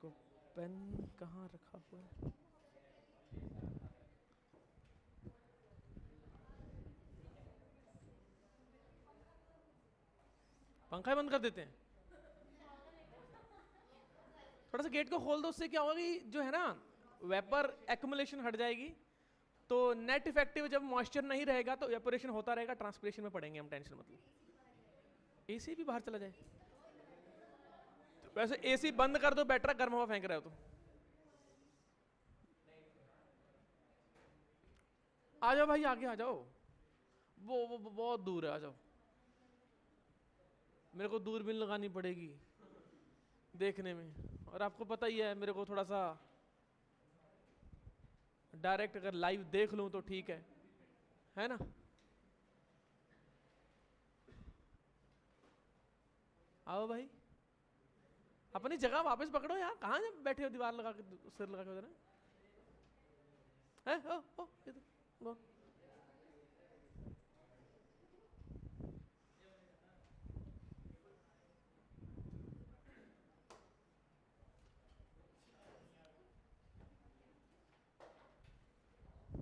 को पेन कहाँ रखा हुआ है? पंखा बंद कर देते हैं, थोड़ा सा गेट को खोल दो, उससे क्या होगा कि जो है ना वेपर एक्यूमुलेशन हट जाएगी, तो नेट इफेक्टिव जब मॉइस्चर नहीं रहेगा तो वेपोरेशन होता रहेगा, ट्रांसपिरेशन में पड़ेंगे हम, टेंशन मतलब। एसी भी बाहर चला जाए तो वैसे एसी बंद कर दो, बेटर गर्म हवा फेंक रहे हो तो। आ जाओ भाई, आगे आ जाओ, वो बहुत दूर है, आ जाओ। मेरे को दूरबीन लगानी पड़ेगी देखने में, और आपको पता ही है मेरे को थोड़ा सा डायरेक्ट अगर लाइव देख लूं तो ठीक है ना। आओ भाई, अपनी जगह वापस पकड़ो यार, कहाँ बैठे हो दीवार लगा के, सिर लगा के उधर है? ओ इधर गो।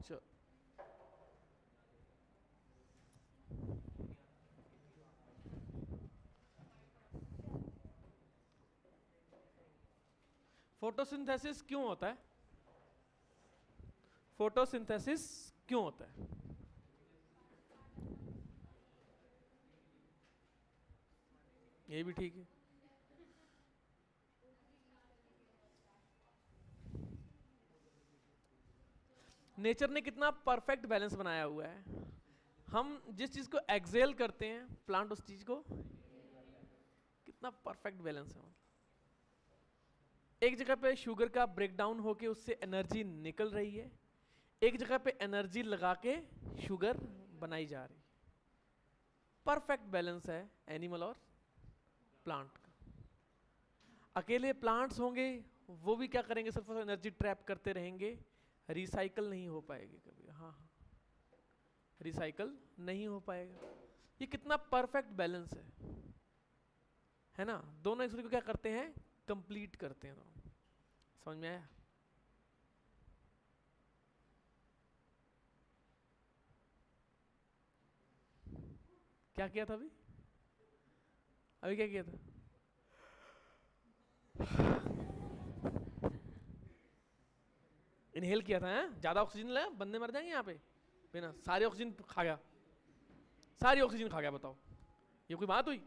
चलो, फोटोसिंथेसिस क्यों होता है? फोटोसिंथेसिस क्यों होता है? ये भी ठीक है। नेचर ने कितना परफेक्ट बैलेंस बनाया हुआ है, हम जिस चीज को एक्सेल करते हैं प्लांट उस चीज को कितना परफेक्ट बैलेंस है। एक जगह पे शुगर का ब्रेकडाउन होके उससे एनर्जी निकल रही है, एक जगह पे एनर्जी लगा के शुगर बनाई जा रही है। परफेक्ट बैलेंस है एनिमल और प्लांट का। अकेले प्लांट्स होंगे वो भी क्या करेंगे, सिर्फ एनर्जी ट्रैप करते रहेंगे, रिसाइकल नहीं हो पाएगी कभी। हाँ, रिसाइकल नहीं हो पाएगा। ये कितना परफेक्ट बैलेंस है ना। दोनों एक दूसरे को क्या करते हैं, कंप्लीट करते हैं दोनों। समझ में आया? क्या किया था अभी? अभी क्या किया था? इनहेल किया था, हैं? ज्यादा ऑक्सीजन लाया, बंदे मर जाएंगे यहाँ पे बिना, सारी ऑक्सीजन खा गया, सारी ऑक्सीजन खा गया, बताओ ये कोई बात हुई?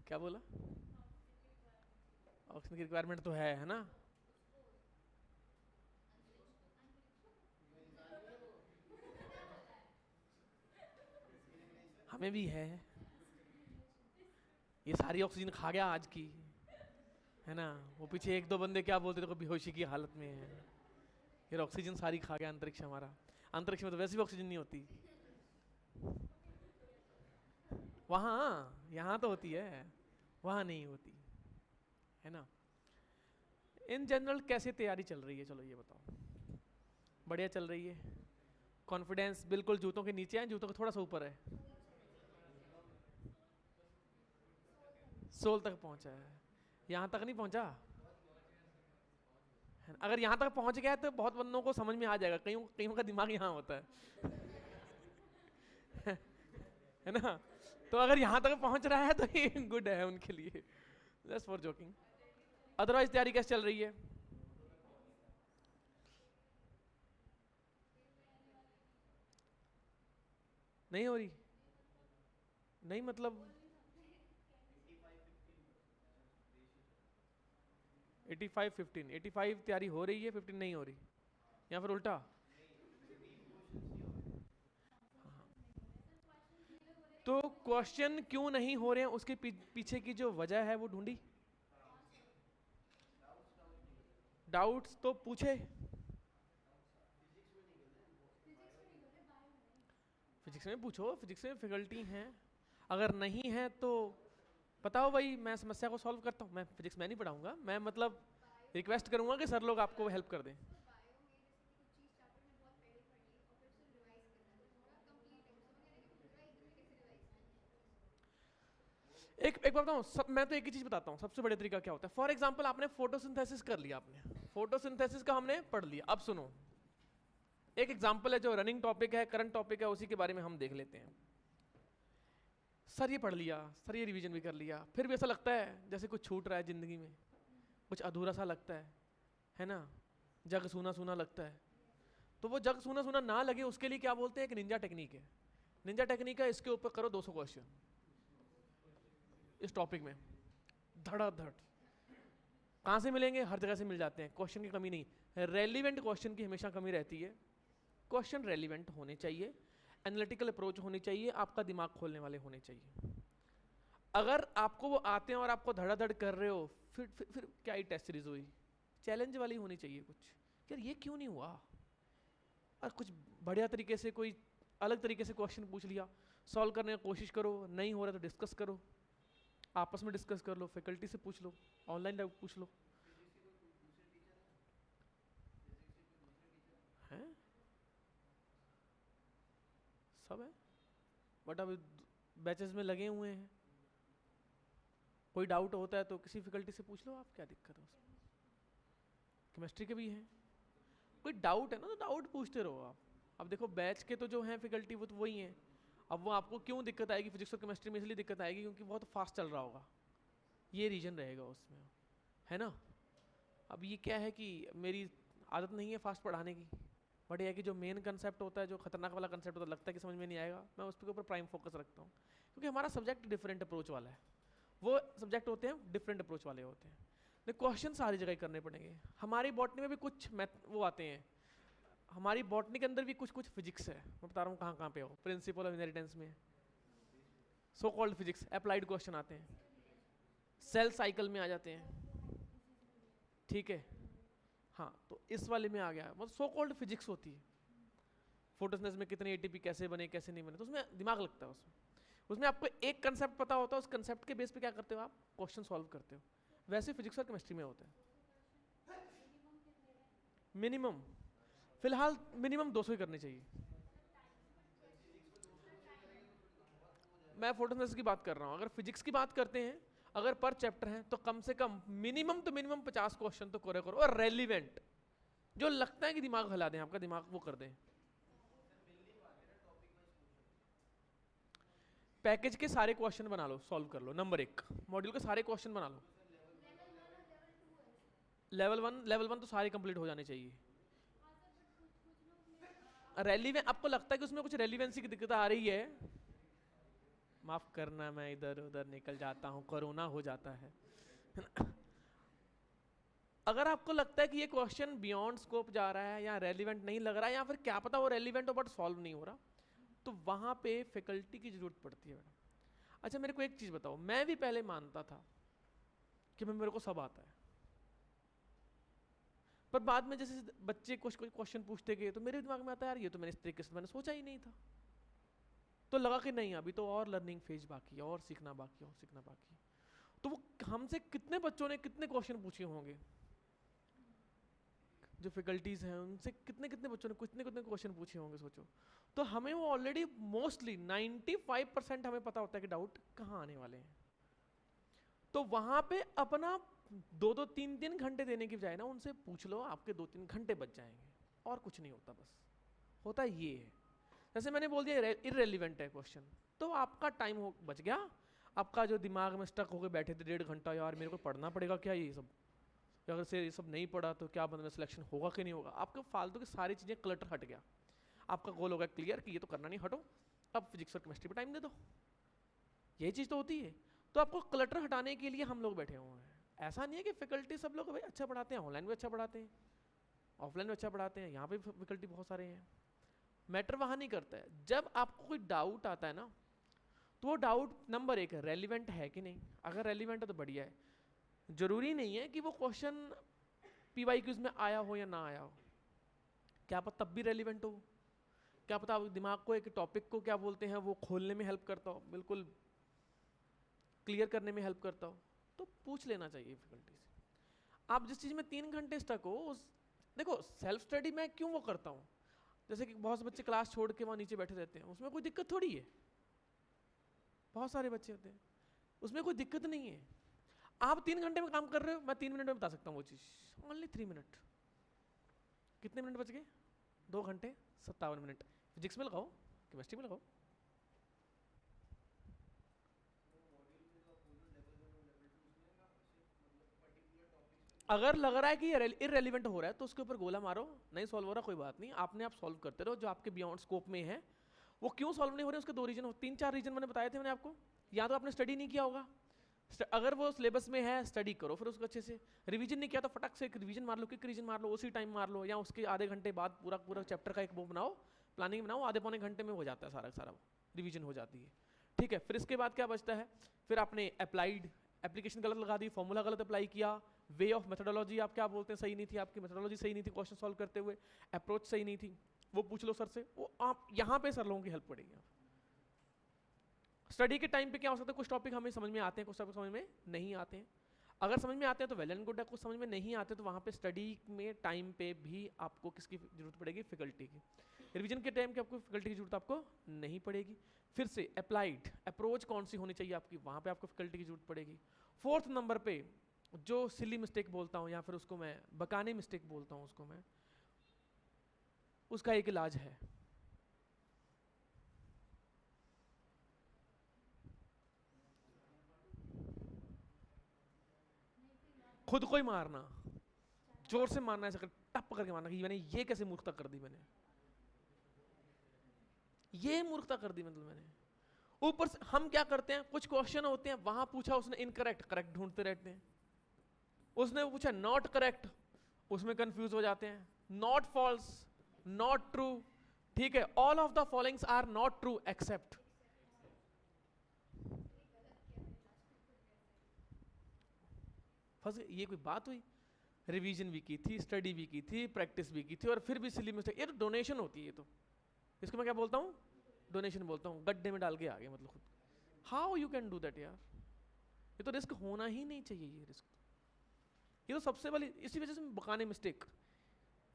क्या बोला? ऑक्सीजन की रिक्वायरमेंट तो है ना। हमें भी ये सारी ऑक्सीजन खा गया आज की, है ना। वो पीछे एक दो बंदे क्या बोलते थे, बेहोशी की हालत में है, फिर ऑक्सीजन सारी खा गया अंतरिक्ष हमारा। अंतरिक्ष में तो वैसे भी ऑक्सीजन नहीं होती, वहाँ यहाँ तो होती है, वहाँ नहीं होती, है ना। इन जनरल कैसे तैयारी चल रही है, चलो ये बताओ। बढ़िया चल रही है, कॉन्फिडेंस बिल्कुल जूतों के नीचे है, जूतों के थोड़ा सा ऊपर है, सोल तक पहुंचा है, यहाँ तक नहीं पहुंचा। अगर यहाँ तक पहुंच गया तो बहुत बंदों को समझ में आ जाएगा, कईयों कईयों का दिमाग यहाँ होता है है ना। तो अगर यहाँ तक पहुंच रहा है तो ये गुड है उनके लिए, जस्ट फॉर जोकिंग। अदरवाइज तैयारी कैसे चल रही है? नहीं हो रही? नहीं मतलब 85-15, 85 तैयारी हो रही है, 15 नहीं हो रही, या फिर उल्टा? तो क्वेश्चन क्यों नहीं हो रहे हैं उसके पीछे की जो वजह है वो ढूंढी, डाउट्स तो पूछे। फिजिक्स में पूछो, फिजिक्स में फैकल्टी हैं, अगर नहीं है तो बताओ भाई, मैं समस्या को सॉल्व करता हूँ। मैं फिजिक्स में नहीं पढ़ाऊंगा, मैं मतलब रिक्वेस्ट करूंगा कि सर लोग आपको हेल्प कर दें। एक बात बताऊं, मैं तो एक ही चीज बताता हूँ, सबसे बड़ा तरीका क्या होता है। फॉर एग्जाम्पल आपने फोटोसिंथेसिस कर लिया, आपने फोटोसिंथेसिस का हमने पढ़ लिया। अब सुनो, एक एग्जाम्पल है जो रनिंग टॉपिक है, करंट टॉपिक है, उसी के बारे में हम देख लेते हैं। सर ये पढ़ लिया, सर ये रिवीजन भी कर लिया, फिर भी ऐसा लगता है जैसे कुछ छूट रहा है जिंदगी में, कुछ अधूरा सा लगता है ना, जग सूना सूना लगता है। तो वो जग सूना सूना ना लगे उसके लिए क्या बोलते हैं, एक निंजा टेक्निक है। निंजा टेक्निक है, इसके ऊपर करो 200 क्वेश्चन इस टॉपिक में, धड़ाधड़। कहाँ से मिलेंगे? हर जगह से मिल जाते हैं, क्वेश्चन की कमी नहीं, रेलिवेंट क्वेश्चन की हमेशा कमी रहती है। क्वेश्चन रेलिवेंट होने चाहिए, एनालिटिकल अप्रोच होनी चाहिए, आपका दिमाग खोलने वाले होने चाहिए। अगर आपको वो आते हैं और आपको धड़ाधड़ कर रहे हो, फिर क्या ही टेस्ट सीरीज हुई? चैलेंज वाली होनी चाहिए कुछ, यार ये क्यों नहीं हुआ, और कुछ बढ़िया तरीके से, कोई अलग तरीके से क्वेश्चन पूछ लिया, सॉल्व करने की कोशिश करो, नहीं हो रहा तो डिस्कस करो, आपस में डिस्कस कर लो, फैकल्टी से पूछ लो, ऑनलाइन डाउट पूछ लो। हैं सब है, बट अभी बैचेस में लगे हुए हैं, कोई डाउट होता है तो किसी फैकल्टी से पूछ लो, आप क्या दिक्कत है उसमें। केमिस्ट्री के भी हैं, कोई डाउट है ना तो डाउट पूछते रहो आप। अब देखो बैच के तो जो हैं फैकल्टी वो तो वही हैं। अब वो आपको क्यों दिक्कत आएगी फिजिक्स और केमिस्ट्री में, इसलिए दिक्कत आएगी क्योंकि बहुत फास्ट चल रहा होगा, ये रीजन रहेगा उसमें, है ना। अब ये क्या है कि मेरी आदत नहीं है फास्ट पढ़ाने की, बट ये है कि जो मेन कंसेप्ट होता है, जो खतरनाक वाला कंसेप्ट होता है, लगता है कि समझ में नहीं आएगा, मैं उस पर ऊपर प्राइम फोकस रखता हूँ, क्योंकि हमारा सब्जेक्ट डिफरेंट अप्रोच वाला है। वो सब्जेक्ट होते हैं डिफरेंट अप्रोच वाले होते हैं, तो क्वेश्चन सारी जगह करने पड़ेंगे। हमारी बॉटनी में भी कुछ मैथ वो आते हैं, हमारी बॉटनी के अंदर भी कुछ कुछ फिजिक्स है, मैं बता रहा हूँ कहाँ कहाँ पे हो, प्रिंसिपल ऑफ इनहेरिटेंस में so called physics, applied question आते हैं, सेल साइकिल में आ जाते हैं, ठीक है। हाँ तो इस वाले में आ गया, मतलब सो कॉल्ड फिजिक्स होती है। फोटोसिंथेसिस में कितने एटीपी कैसे बने कैसे नहीं बने, तो उसमें दिमाग लगता है। उसमें आपको एक कंसेप्ट पता होता है, उस कंसेप्ट के बेस पे क्या करते हो आप, क्वेश्चन सॉल्व करते हो। वैसे फिजिक्स और केमिस्ट्री में होता है। मिनिमम फिलहाल मिनिमम 200 ही करनी चाहिए। मैं फोटोसिंथेसिस की बात कर रहा हूँ, अगर फिजिक्स की बात करते हैं, अगर पर चैप्टर है तो कम से कम मिनिमम तो मिनिमम 50 क्वेश्चन तो करो और रेलिवेंट, जो लगता है कि दिमाग हिला दें, आपका दिमाग वो कर दें। पैकेज के सारे क्वेश्चन बना लो, सॉल्व कर लो, नंबर 1 मॉड्यूल के सारे क्वेश्चन बना लो। लेवल वन तो सारे कंप्लीट हो जाने चाहिए। रेलिवेंट आपको लगता है कि उसमें कुछ रेलिवेंसी की दिक्कत आ रही है, माफ करना मैं इधर उधर निकल जाता हूँ, कोरोना हो जाता है अगर आपको लगता है कि ये क्वेश्चन बियॉन्ड स्कोप जा रहा है या रेलिवेंट नहीं लग रहा है, या फिर क्या पता वो रेलिवेंट हो बट सॉल्व नहीं हो रहा, तो वहां पे फैकल्टी की जरूरत पड़ती है मैडम। अच्छा मेरे को एक चीज बताओ, मैं भी पहले मानता था कि मेरे को सब आता है, पर बाद में जैसे बच्चे कुछ क्वेश्चन पूछते गए तो मेरे दिमाग में आता है यार ये तो मैंने इस तरीके से मैंने सोचा ही नहीं था, तो लगा कि नहीं अभी तो और लर्निंग फेज बाकी है, और सीखना बाकी है, और सीखना बाकी है। तो वो हमसे कितने बच्चों ने कितने क्वेश्चन पूछे होंगे, जो फैकल्टीज हैं उनसे कितने कितने बच्चों ने कितने कितने क्वेश्चन पूछे होंगे, सोचो। तो हमें वो ऑलरेडी मोस्टली 95% हमें पता होता है कि डाउट कहाँ आने वाले हैं। तो वहां पे अपना 2-3 घंटे देने की बजाय ना उनसे पूछ लो, आपके 2-3 घंटे बच जाएंगे, और कुछ नहीं होता। बस होता ये है, जैसे मैंने बोल दिया इररेलेवेंट है क्वेश्चन, तो आपका टाइम हो बच गया। आपका जो दिमाग में स्टक होकर बैठे थे 1.5 घंटा, यार मेरे को पढ़ना पड़ेगा क्या ये सब, अगर से ये सब नहीं पढ़ा तो क्या बंद में सिलेक्शन होगा कि नहीं होगा, आपके फालतू की सारी चीज़ें क्लटर हट गया। आपका गोल होगा क्लियर कि ये तो करना नहीं, हटो अब फिजिक्स और केमिस्ट्री पे टाइम दे दो, यही चीज़ तो होती है। तो आपको क्लटर हटाने के लिए हम लोग बैठे हुए हैं। ऐसा नहीं है कि फैकल्टी सब लोग भाई अच्छा पढ़ाते हैं, ऑनलाइन भी अच्छा पढ़ाते हैं, ऑफलाइन भी अच्छा पढ़ाते हैं, यहाँ पे फैकल्टी बहुत सारे हैं। मैटर वहाँ नहीं करता है, जब आपको कोई डाउट आता है ना, तो वो डाउट नंबर 1 रेलिवेंट है कि नहीं, अगर रेलिवेंट है तो बढ़िया है। जरूरी नहीं है कि वो क्वेश्चन PYQs में आया हो या ना आया हो, क्या पता तब भी रेलिवेंट हो, क्या पता दिमाग को एक टॉपिक को क्या बोलते हैं वो खोलने में हेल्प करता हो, बिल्कुल क्लियर करने में हेल्प करता हो, तो पूछ लेना चाहिए फैकल्टी से। आप जिस चीज़ में 3 घंटे स्टक हो उस, देखो सेल्फ स्टडी मैं क्यों वो करता हूँ, जैसे कि बहुत से बच्चे क्लास छोड़ के वहाँ नीचे बैठे रहते हैं, उसमें कोई दिक्कत थोड़ी है, बहुत सारे बच्चे होते हैं उसमें कोई दिक्कत नहीं है। आप 3 घंटे में काम कर रहे हो, मैं 3 मिनट में बता सकता हूँ वो चीज़, ओनली 3 मिनट। कितने मिनट बच गए? 2 घंटे 57 मिनट। फिजिक्स में लगाओ, केमिस्ट्री में लगाओ। अगर लग रहा है कि इररेलेवेंट हो रहा है तो उसके ऊपर गोला मारो, नहीं सॉल्व हो रहा कोई बात नहीं, आपने आप सॉल्व करते रहो जो आपके बियॉन्ड स्कोप में है। वो क्यों सॉल्व नहीं हो रहे उसके 2 रीजन, 3-4 रीजन मैंने बताए थे मैंने आपको। या तो आपने स्टडी नहीं किया होगा, अगर वो सिलेबस में है स्टडी करो फिर उसको अच्छे से। रिवीजन नहीं किया तो फटक से एक रिवीजन मार लो, क्विक रिवीजन मार लो, उसी टाइम मार लो, या उसके आधे घंटे बाद पूरा पूरा चैप्टर का एक वो बनाओ, प्लानिंग बनाओ, आधे पौने घंटे में हो जाता है सारा सारा रिवीजन हो जाती है। ठीक है, फिर इसके बाद क्या बचता है, फिर आपने अप्लाइड, एप्लीकेशन गलत लगा दी, फॉर्मूला गलत अप्लाई किया, वे ऑफ मेथोडोलॉजी आप क्या बोलते हैं सही नहीं थी, आपकी मेथोडोलॉजी सही नहीं थी क्वेश्चन सॉल्व करते हुए, अप्रोच सही नहीं थी, वो पूछ लो सर से। वो आप यहाँ पे सर लोगों की हेल्प पड़ेगी। स्टडी के टाइम पे क्या हो सकता है, कुछ टॉपिक हमें समझ में आते हैं, कुछ टॉपिक समझ में नहीं आते हैं। अगर समझ में आते हैं तो वेल एंड गुड है, कुछ समझ में नहीं आते तो वहाँ पे स्टडी में टाइम पे भी आपको किसकी जरूरत पड़ेगी, फैकल्टी की। रिवीजन के टाइम की आपको फैकल्टी की जरूरत आपको नहीं पड़ेगी। फिर से अप्लाइड अप्रोच कौन सी होनी चाहिए आपकी, वहाँ पे आपको फैकल्टी की जरूरत पड़ेगी। 4th नंबर पे जो सिली मिस्टेक बोलता हूँ या फिर उसको मैं बकाने मिस्टेक बोलता हूँ, उसको मैं, उसका एक इलाज है, खुद को ही मारना, जोर से मारना, ऐसे टप करके मारना कि मैंने ये कैसे मूर्खता कर दी, मैंने ये मूर्खता कर दी, मतलब मैंने। ऊपर से हम क्या करते हैं, कुछ क्वेश्चन होते हैं वहां पूछा उसने इनकरेक्ट, करेक्ट ढूंढते रहते हैं, उसने पूछा नॉट करेक्ट, उसमें कंफ्यूज हो जाते हैं, नॉट फॉल्स, नॉट ट्रू, ठीक है, all of the followings are not true except. फंस गए, ये कोई बात हुई? रिवीजन भी की थी, स्टडी भी की थी, प्रैक्टिस भी की थी, और फिर भी सिली मिस्टेक। ये तो डोनेशन होती है, ये तो, इसको मैं क्या बोलता हूँ, डोनेशन बोलता हूँ, गड्ढे में डाल के आ गए मतलब खुद। How you can do that यार, ये तो रिस्क होना ही नहीं चाहिए, ये रिस्क, ये तो सबसे बड़ी, इसी वजह से बकाने मिस्टेक,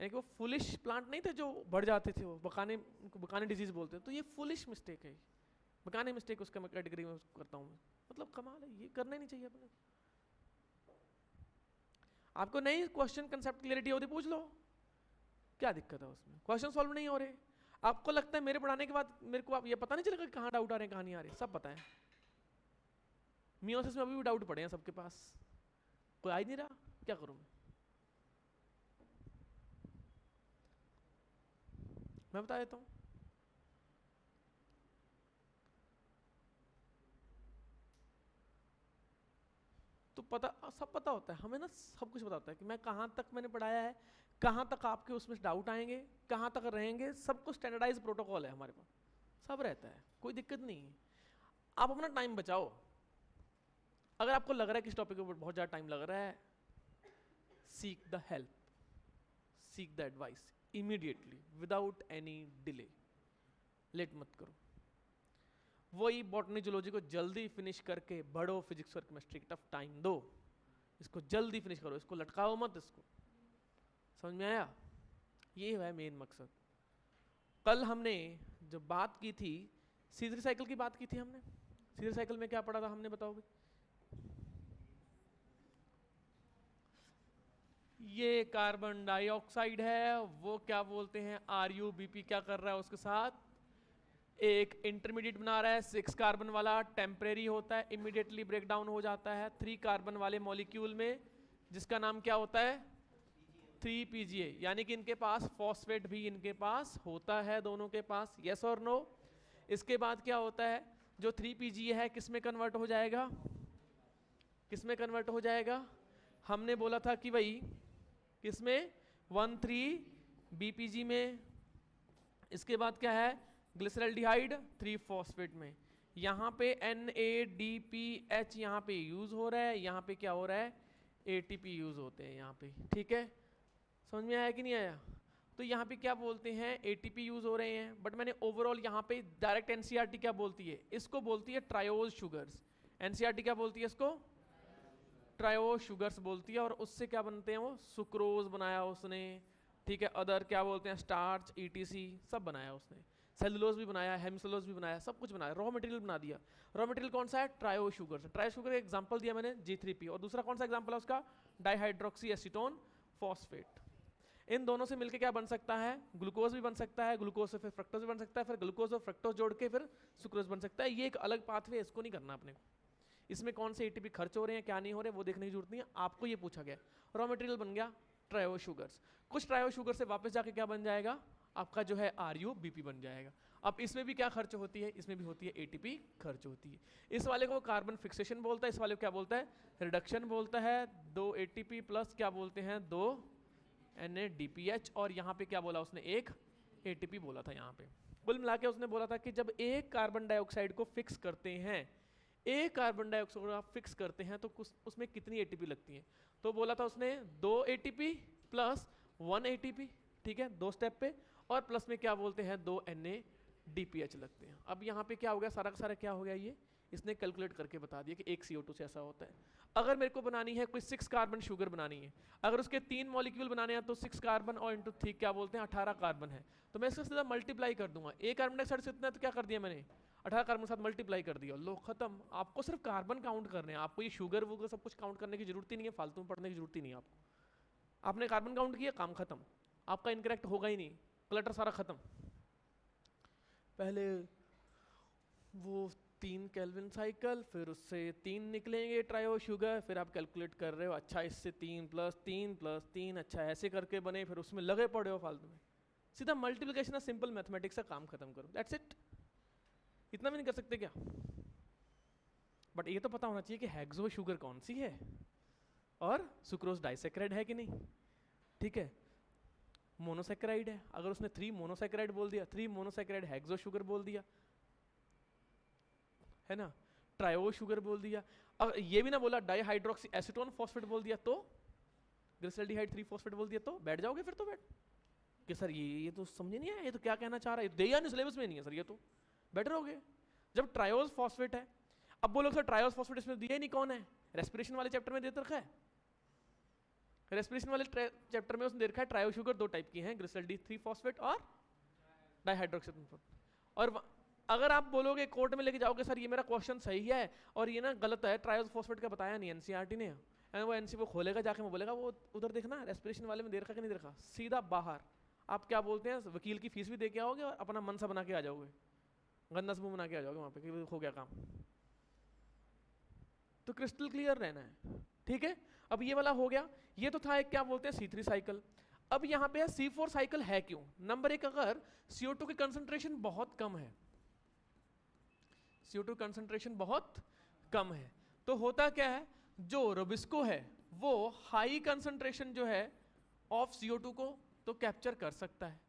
यानी कि वो फुलिश प्लांट नहीं थे जो बढ़ जाते थे, वो बकाने, बकाने डिजीज बोलते हैं, तो ये फुलिश मिस्टेक है, बकाने मिस्टेक उसका मैं कैटेगरी में करता हूँ। मतलब कमाल है, ये करना ही नहीं चाहिए अपने। आपको नहीं क्वेश्चन कंसेप्ट क्लियरिटी होती, पूछ लो, क्या दिक्कत है उसमें, क्वेश्चन सॉल्व नहीं हो रहे, आपको लगता है मेरे पढ़ाने के बाद मेरे को आप ये पता नहीं चलेगा कहाँ डाउट आ रहे हैं कहाँ नहीं आ रहे, सब पता है। मियोसिस में अभी भी डाउट पड़े हैं सबके पास, कोई आ ही नहीं रहा, क्या करूं मैं बता देता हूं। तो पता, सब पता होता है हमें ना, सब कुछ पता होता है कि मैं कहाँ तक मैंने पढ़ाया है, कहाँ तक आपके उसमें डाउट आएंगे, कहाँ तक रहेंगे, सब कुछ स्टैंडर्डाइज प्रोटोकॉल है हमारे पास, सब रहता है, कोई दिक्कत नहीं है। आप अपना टाइम बचाओ, अगर आपको लग रहा है कि इस टॉपिक के ऊपर बहुत ज़्यादा टाइम लग रहा है, seek the help, seek the advice immediately without any delay, late मत करो। वही बॉटनी जूलॉजी को जल्दी फिनिश करके बढ़ो, फिजिक्स और केमिस्ट्री की टफ टाइम दो, इसको जल्दी फिनिश करो, इसको लटकाओ मत, इसको, समझ में आया? ये है मेन मकसद। कल हमने जो बात की थी, सीजरी साइकिल की बात की थी हमने, सीजरी साइकिल में क्या पढ़ा था हमने, बताओ भाई? ये कार्बन डाइऑक्साइड है, वो क्या बोलते हैं, RuBp क्या कर रहा है उसके साथ, एक इंटरमीडिएट बना रहा है, 6 कार्बन वाला, टेम्परेरी होता है, इमीडिएटली ब्रेक डाउन हो जाता है 3 कार्बन वाले मॉलिक्यूल में, जिसका नाम क्या होता है, 3PGA, यानी कि इनके पास फॉस्फेट भी इनके पास होता है, दोनों के पास, यस और नो। इसके बाद क्या होता है, जो 3PGA है किस में कन्वर्ट हो जाएगा, किस में कन्वर्ट हो जाएगा, हमने बोला था कि भाई किसमें, 1,3-BPG में। इसके बाद क्या है, ग्लिसरल्डिहाइड 3-फॉस्फेट में। यहाँ पे NADPH यहाँ पे यूज हो रहा है, यहाँ पे क्या हो रहा है, ATP यूज होते हैं यहाँ पे, ठीक है, समझ में आया कि नहीं आया? तो यहाँ पे क्या बोलते हैं, ATP यूज हो रहे हैं, बट मैंने ओवरऑल यहाँ पे डायरेक्ट NCERT क्या बोलती है, इसको बोलती है ट्रायोज शुगर्स। NCERT क्या बोलती है इसको, ट्रायोज शुगर्स बोलती है, और उससे क्या बनते हैं, वो सुक्रोज बनाया उसने, ठीक है, अदर क्या बोलते हैं, स्टार्च, ETC सब बनाया उसने। सेलुलोज भी बनाया, हेमिसेलुलोज भी बनाया, सब कुछ बनाया, रॉ मटेरियल बना दिया। रॉ मटेरियल कौन सा है? ट्रायो शुगर से। ट्रायो शुगर का एग्जांपल दिया मैंने G3P, और दूसरा कौन सा एग्जांपल है उसका? Dihydroxy acetone phosphate. इन दोनों से मिलके क्या बन सकता है? ग्लूकोज भी बन सकता है, ग्लूकोज से फिर फ्रक्टोज भी बन सकता है, फिर ग्लूकोज और फ्रक्टोज जोड़ के फिर सुक्रोज बन सकता है। ये एक अलग पाथवे, इसको नहीं करना अपने को। इसमें कौन से एटीपी खर्च हो रहे हैं, क्या नहीं हो रहे, वो देखने की जरूरत नहीं है, आपको ये पूछा गया। रॉ मटेरियल बन गया ट्रायो शुगर्स। कुछ ट्रायो शुगर से वापस जाके क्या बन जाएगा? आपका जो है RUBP बन जाएगा। अब इसमें भी क्या खर्च होती है? इसमें भी होती है ATP खर्च होती है। इस वाले को कार्बन फिक्सेशन बोलता है, इस वाले को क्या बोलता है? रिडक्शन बोलता है। 2 ATP प्लस क्या बोलते हैं? 2 NADPH, और यहाँ पे क्या बोला उसने? 1 ATP बोला था यहाँ पे। कुल मिला के उसने बोला था कि जब एक कार्बन डाइऑक्साइड को फिक्स करते हैं, एक कार्बन डाइऑक्साइड को आप फिक्स करते हैं तो कुछ उसमें कितनी ATP लगती है? तो बोला था उसने 2 ATP प्लस 1 ATP, ठीक है, 2 स्टेप पे, और प्लस में क्या बोलते हैं? 2 NADPH लगते हैं। अब यहाँ पे क्या हो गया? सारा का सारा क्या हो गया? ये इसने कैलकुलेट करके बता दिया कि एक CO2 से ऐसा होता है। अगर मेरे को बनानी है कोई 6 कार्बन शुगर बनानी है, अगर उसके 3 मॉलिक्यूल बनाने हैं तो 6 कार्बन और इंटू 3 क्या बोलते हैं? 18 कार्बन है। तो मैं इसका सीधा मल्टीप्लाई कर दूंगा। एक कार्बन डाइऑक्साइड से इतना तो क्या कर दिया मैंने? 18 कार्बन के साथ मल्टीप्लाई कर दिया, लो खत्म। आपको सिर्फ कार्बन काउंट करने हैं, आपको ये शुगर वुगर सब कुछ काउंट करने की जरूरत ही नहीं है, फालतू में पढ़ने की जरूरत ही नहीं है आपको। आपने कार्बन काउंट किया, काम खत्म, आपका इनकरेक्ट होगा ही नहीं, क्लटर सारा खत्म। पहले वो 3 केल्विन साइकिल, फिर उससे 3 निकलेंगे ट्रायो शुगर, फिर आप कैलकुलेट कर रहे हो, अच्छा इससे 3 प्लस 3 प्लस 3, अच्छा ऐसे करके बने, फिर उसमें लगे पड़े हो फालतू में। सीधा मल्टीप्लिकेशन है, सिंपल मैथमेटिक्स का काम खत्म करो, दैट्स इट। इतना भी नहीं कर सकते क्या? बट ये तो पता होना चाहिए कि हेक्सो शुगर कौन सी है और सुक्रोज डाइसैकेराइड है कि नहीं, ठीक है। मोनोसैकेराइड है, अगर उसने 3 मोनोसैकेराइड बोल दिया, 3 मोनोसैकेराइड हेक्सो शुगर बोल दिया, है ना, ट्रायो शुगर बोल दिया। अगर ये भी ना बोला डाइहाइड्रोक्सी एसीटोन फॉस्फेट बोल दिया तो, ग्लिसरॉल्डिहाइड 3 फॉस्फेट बोल दिया तो बैठ जाओगे फिर तो बैठ कि सर ये तो समझ नहीं आया, ये तो क्या कहना चाह रहा है, दिया नहीं सिलेबस में नहीं है सर, ये तो बेटर हो गए। जब ट्रायोज फॉस्फेट है, अब बोलो सर ट्रायोज फॉस्फेट इसमें दिया ही नहीं, कौन है? रेस्पिरेशन वाले चैप्टर में दे रखा है। रेस्पिरेशन वाले चैप्टर में उसने दे रखा है ट्रायो शुगर 2 टाइप की हैं, ग्लिसरॉल्डी 3 फॉस्फेट और डाइहाइड्रोक्सी। और अगर आप बोलोगे कोर्ट में लेके जाओगे सर ये मेरा क्वेश्चन सही है और ये ना गलत है, ट्रायोज फॉस्फेट का बताया नहीं NCERT ने, वो NC वो खोलेगा जाके, वो बोलेगा वो उधर देखना रेस्पिरेशन वाले में दे रखा कि नहीं दे रखा, सीधा बाहर। आप क्या बोलते हैं, वकील की फीस भी दे के आओगे और अपना मन सा बना के आ जाओगे, गंदा समूह बना के आ जाओगे वहाँ पे कि हो गया काम। तो क्रिस्टल क्लियर रहना है, ठीक है। अब ये वाला हो गया, ये तो था एक क्या बोलते हैं C3 साइकिल। अब यहाँ पे C4 साइकिल है क्यों? नंबर 1, अगर CO2 की कंसंट्रेशन बहुत कम है, CO2 कंसंट्रेशन बहुत कम है, तो होता क्या है, जो रोबिस्को है वो हाई कंसंट्रेशन जो है ऑफ CO2 को तो कैप्चर कर सकता है,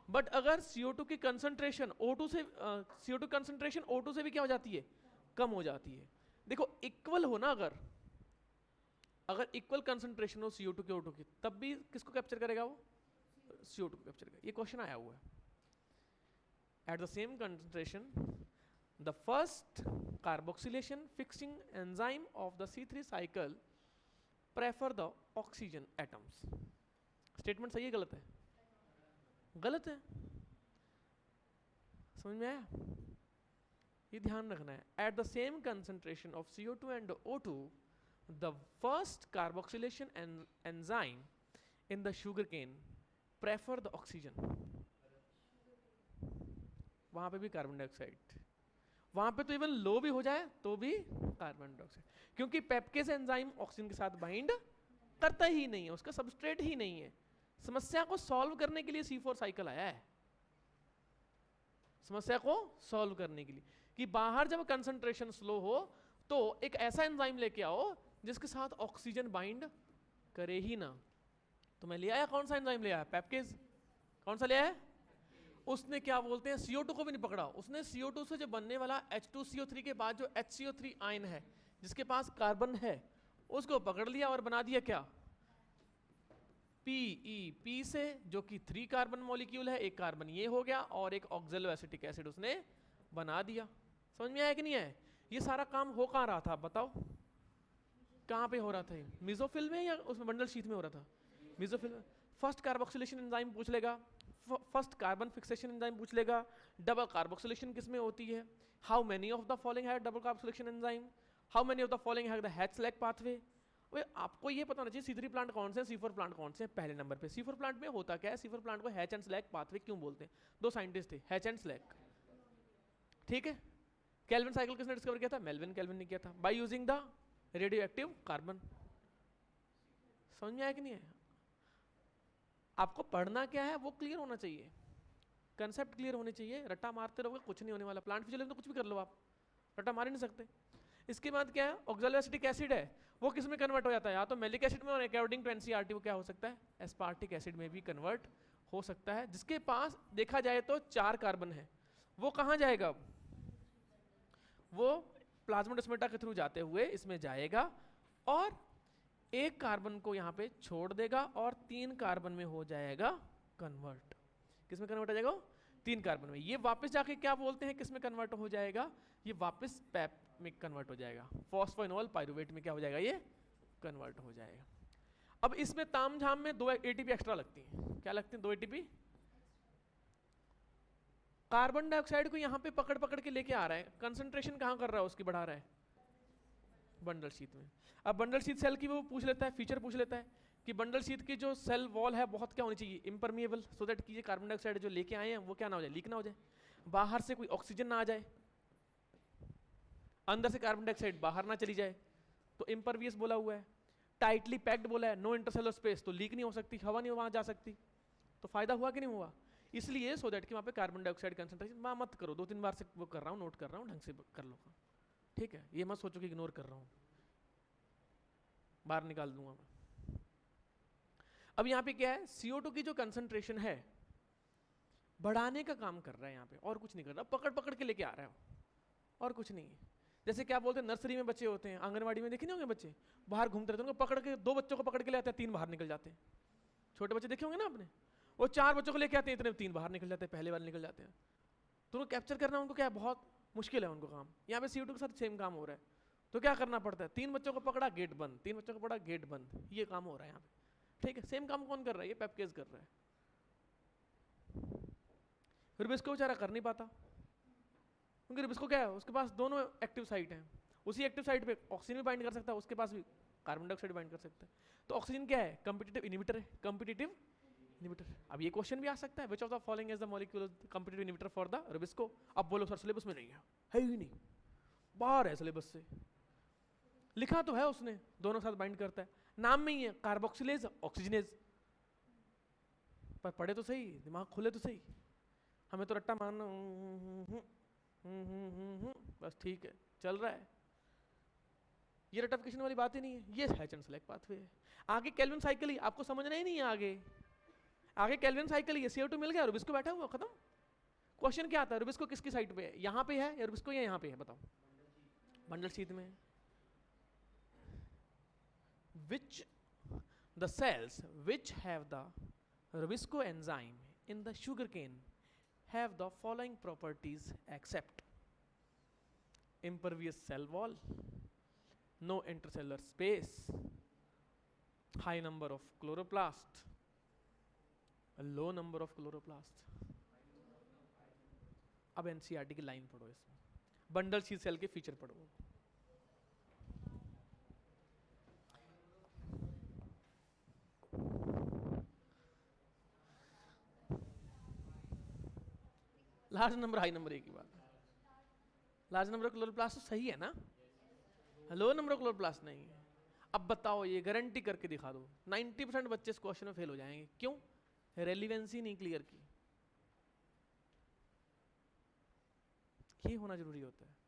बट अगर CO2 की कंसंट्रेशन O2 से CO2 कंसंट्रेशन O2 से भी क्या हो जाती है, कम हो जाती है। देखो इक्वल हो ना, अगर इक्वल कंसंट्रेशन हो CO2 के O2 की, तब भी किसको कैप्चर करेगा वो, CO2 को कैप्चर करेगा। ये क्वेश्चन आया हुआ है। At the same concentration the first carboxylation fixing enzyme of the C3 cycle prefer the oxygen atoms। Statement सही है गलत है? गलत है, समझ में आया? ये ध्यान रखना है। At the same concentration of CO2 and O2 the first carboxylation enzyme in the sugarcane prefer the oxygen। वहां पे भी कार्बन डाइऑक्साइड, वहां पे तो इवन लो भी हो जाए तो भी कार्बन डाइऑक्साइड, क्योंकि पेप्केज एंजाइम ऑक्सीजन के साथ बाइंड करता ही नहीं है, उसका सबस्ट्रेट ही नहीं है। समस्या को सॉल्व करने के लिए C4 साइकिल आया है, समस्या को सॉल्व करने के लिए, कि बाहर जब कंसंट्रेशन स्लो हो तो एक ऐसा एंजाइम लेके आओ जिसके साथ ऑक्सीजन बाइंड करे ही ना। तो मैं ले आया, कौन सा एंजाइम ले आया? पेप्केज। कौन सा ले आया? उसने क्या बोलते हैं CO2 को भी नहीं पकड़ा, उसने CO2 से जो बनने वाला H2CO3 के बाद जो HCO3 आयन है जिसके पास कार्बन है उसको पकड़ लिया और बना दिया क्या, PEP से, जो कि 3 कार्बन मॉलिक्यूल है, एक कार्बन ये हो गया और एक ऑक्जेलो एसिटिक एसिड उसने बना दिया। समझ में आया कि नहीं है? ये सारा काम हो कहाँ रहा था बताओ, कहाँ पे हो रहा था? मेसोफिल में या उसमें बंडल शीथ में हो रहा था? मेसोफिल में। फर्स्ट कार्बोक्सिलेशन एंजाइम पूछ लेगा, फर्स्ट कार्बन फिक्सेशन एंजाइम पूछ लेगा, डबल कार्बोक्सिलेशन किस में होती है, how many of the following have double carboxylation enzyme, how many of the following have the H-Select pathway. ओए आपको ये पता होना चाहिए C3 प्लांट कौन से हैं, C4 प्लांट कौन से हैं। पहले नंबर पे C4 प्लांट में होता क्या है, C4 प्लांट को H एंड Select पाथवे क्यों बोलते हैं, दो साइंटिस्ट थे H एंड Select, ठीक है। केल्विन साइकिल किसने डिस्कवर किया था, मेल्विन केल्विन ने किया था, by using the radio active carbon. समझ में आया कि नहीं है? आपको पढ़ना क्या है वो क्लियर होना चाहिए, कंसेप्ट क्लियर होने चाहिए। रट्टा मारते रहोगे कुछ नहीं होने वाला। प्लांट फिजियोलॉजी में तो कुछ भी कर लो आप, रट्टा मार ही नहीं सकते। इसके बाद क्या है, ऑक्सैलिक एसिड है, वो किस में कन्वर्ट हो जाता है, या तो मैलिक एसिड में, और अकॉर्डिंग टू एनसीईआरटी वो क्या हो सकता है, एस्पार्टिक एसिड में भी कन्वर्ट हो सकता है। जिसके पास देखा जाए तो 4 कार्बन है, वो कहाँ जाएगा, वो प्लाज्मोडेस्माटा के थ्रू जाते हुए इसमें जाएगा और एक कार्बन को यहाँ पे छोड़ देगा और 3 कार्बन में हो जाएगा कन्वर्ट। किस में कन्वर्ट हो जाएगा, 3 कार्बन में। ये वापस जाके क्या बोलते हैं, किस में कन्वर्ट हो जाएगा, ये वापस पैप में कन्वर्ट हो जाएगा, फॉस्फोइनोल पाइरुवेट में क्या हो जाएगा, ये कन्वर्ट हो जाएगा। अब इसमें तामझाम में 2 एटीपी एक्स्ट्रा लगती हैं। क्या लगती हैं, 2 एटीपी। कार्बन डाइऑक्साइड को यहाँ पे पकड़ पकड़ के लेके आ रहा है, कंसंट्रेशन कहाँ कर रहा है, उसकी बढ़ा रहा है बंडल शीट में। अब बंडल शीट सेल की वो पूछ लेता है, फीचर पूछ लेता है कि बंडल शीट की जो सेल वॉल है बहुत क्या होनी चाहिए, इम्परमिएबल, सो दैट कि ये कार्बन डाइऑक्साइड जो लेके आए हैं वो क्या ना हो जाए, लीक ना हो जाए, बाहर से कोई ऑक्सीजन ना आ जाए, अंदर से कार्बन डाइऑक्साइड बाहर ना चली जाए, तो इम्परवियस बोला हुआ है। टाइटली पैक्ड बोला है, नो इंटरसेलुलर स्पेस, तो लीक नहीं हो सकती, हवा नहीं वहां जा सकती, तो फायदा हुआ कि नहीं हुआ। इसलिए सो दैट कि वहाँ पे कार्बन डाइऑक्साइड कंसंट्रेशन मत करो, 2-3 बार से वो कर रहा हूँ, नोट कर रहा हूँ, ढंग से कर लो, ठीक है। ये मत सोचो कि इग्नोर कर रहा हूँ, बाहर निकाल दूंगा मैं। अब यहाँ पे क्या है, CO2 की जो कंसंट्रेशन है बढ़ाने का काम कर रहा है यहाँ पे, और कुछ नहीं कर रहा, पकड़ पकड़ के लेके आ रहा है, और कुछ नहीं है। जैसे क्या बोलते हैं, नर्सरी में बच्चे होते हैं, आंगनवाड़ी में देखे नहीं होंगे बच्चे बाहर घूमते रहते हैं, उनको पकड़ के 2 बच्चों को पकड़ के ले आते हैं, 3 बाहर निकल जाते हैं। छोटे बच्चे देखे होंगे ना आपने, वो 4 बच्चों को लेके आते हैं, इतने 3 बाहर निकल जाते हैं, पहले बार निकल जाते हैं। तो उनको कैप्चर करना उनको क्या है, बहुत मुश्किल है उनको काम। यहाँ पे CO2 के साथ सेम काम हो रहा है, तो क्या करना पड़ता है, 3 बच्चों को पकड़ा गेट बंद, 3 बच्चों को पकड़ा गेट बंद, ये काम हो रहा है यहाँ पे, ठीक है। सेम काम कौन कर रहा है, ये पेपकेज कर रहा है। फिर भी इसको बेचारा कर नहीं पाता, क्योंकि इसको क्या है, उसके पास दोनों एक्टिव साइट हैं, उसी एक्टिव साइट पे ऑक्सीजन भी बाइंड कर सकता है, उसके पास भी कार्बन डाइऑक्साइड बाइंड कर सकता है। तो ऑक्सीजन क्या है, कॉम्पिटिटिव इनहिबिटर है, कॉम्पिटिटिव इनहिबिटर। अब ये क्वेश्चन भी आ सकता है, which of the following is the molecule competitive inhibitor for the Rubisco. अब बोलो सर सिलेबस में नहीं है ही नहीं, बाहर है सिलेबस से, लिखा तो है उसने, दोनों साथ बाइंड करता है, नाम में ही है कार्बोक्सिलेज ऑक्सीजनेज, पर पढ़े तो सही, दिमाग खुले तो सही, हमें तो रट्टा मारना बस, ठीक है चल रहा है, ये रटिफिकेशन वाली बात ही नहीं है, ये H एंड Select पाथवे है। आगे केल्विन साइकिल ही आपको समझना ही नहीं है, आगे केल्विन साइकिल ही है, CO2 मिल गया, रुबिस्को बैठा हुआ, खत्म। क्वेश्चन क्या आता है, रुबिस्को किसकी साइड पे है, यहाँ पे है या रुबिस्को या यहाँ पे है, बताओ, बंडल शीट में। which the cells which have the Rubisco enzyme in the sugarcane have the following properties except impervious cell wall, no intercellular space, high number of chloroplast, a low number of chloroplast। अब NCERT की line पढ़ो, इसमें bundle sheath cell के feature पढ़ो। Large number high number एक ही बात है, large number of chloroplast तो सही है ना, लो नंबर ऑफ क्लोरोप्लास्ट नहीं है। अब बताओ, ये गारंटी करके दिखा दो 90% बच्चे इस क्वेश्चन में फेल हो जाएंगे, क्यों, रेलिवेंसी नहीं क्लियर की। ये होना जरूरी होता है।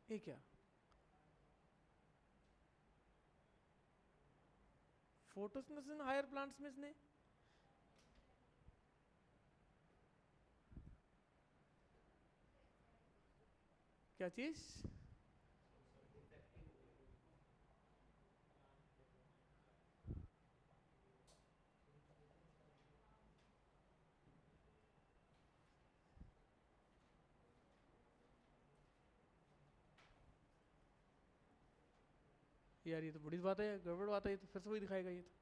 ये क्या, फोटोसिंथेसिस इन हायर प्लांट्स में इसने क्या चीज? यार ये तो बड़ी बात है, गड़बड़ बात है, ये तो फिर से वही दिखाएगा ये तो।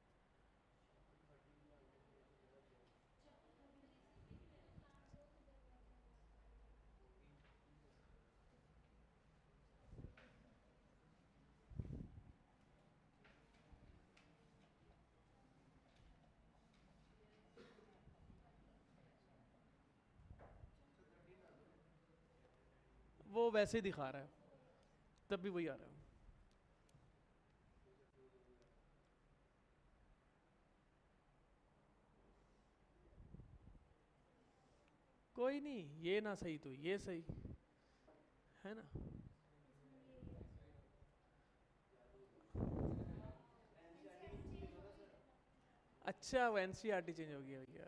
वो वैसे ही दिखा रहा है, तब भी वही आ रहा है। कोई नहीं, ये ना सही तो ये सही है ना। अच्छा वो एनसीईआरटी चेंज हो गया भैया,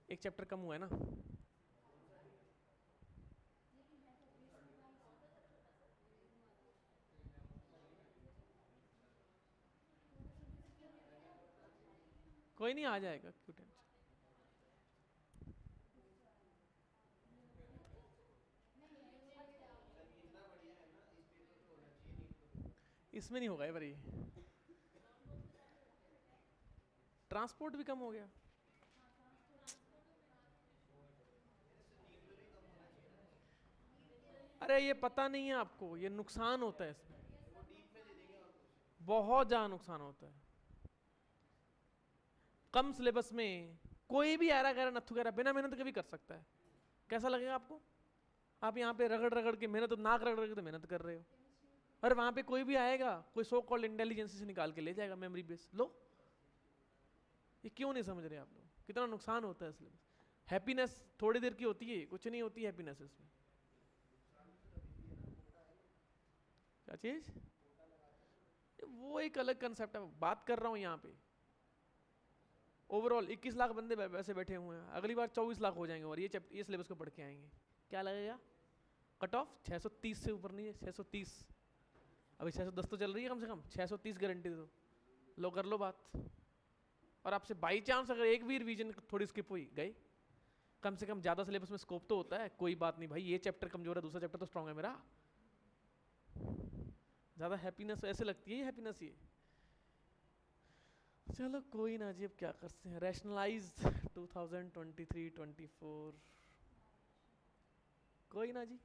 एक चैप्टर कम हुआ है ना। कोई नहीं, आ जाएगा, क्यों टेंशन। इसमें नहीं होगा ये बार, ये ट्रांसपोर्ट भी कम हो गया। अरे ये पता नहीं है आपको, ये नुकसान होता है इसमें, बहुत ज़्यादा नुकसान होता है। कम सिलेबस में कोई भी ऐरा गैरा नथु गैरा बिना मेहनत के भी कर सकता है। कैसा लगेगा आपको? आप यहाँ पे रगड़ रगड़ के मेहनत, नाक रगड़ रगड़ के मेहनत कर रहे हो, और वहां पे कोई भी आएगा, कोई सो कॉल्ड इंटेलिजेंस से निकाल के ले जाएगा मेमोरी बेस। लो, ये क्यों नहीं समझ रहे आप लोग, कितना नुकसान होता है सिलेबस। हैप्पीनेस थोड़ी देर की होती है, कुछ नहीं होती हैप्पीनेस इसमें। क्या चीज? वो एक अलग कंसेप्ट है, बात कर रहा हूँ यहाँ पे ओवरऑल 21 लाख बंदे वैसे बैठे हुए हैं, अगली बार 24 लाख हो जाएंगे और ये सिलेबस को पढ़ के आएंगे। क्या लगेगा? कट ऑफ 630 से ऊपर नहीं है, 630। अभी 610 तो चल रही है, कम से कम 630 गारंटी दो, लो कर लो बात। और आपसे बाई चांस अगर एक भी रिवीजन थोड़ी स्किप हुई गई, कम से कम ज़्यादा सिलेबस में स्कोप तो होता है। कोई बात नहीं भाई, ये चैप्टर कमजोर है, दूसरा चैप्टर तो स्ट्रॉन्ग है मेरा। ज़्यादा हैप्पीनेस ऐसे लगती है, ये हैप्पीनेस ये। चलो कोई ना जी, अब क्या करते हैं। रैशनलाइज 2023-24, कोई ना जी।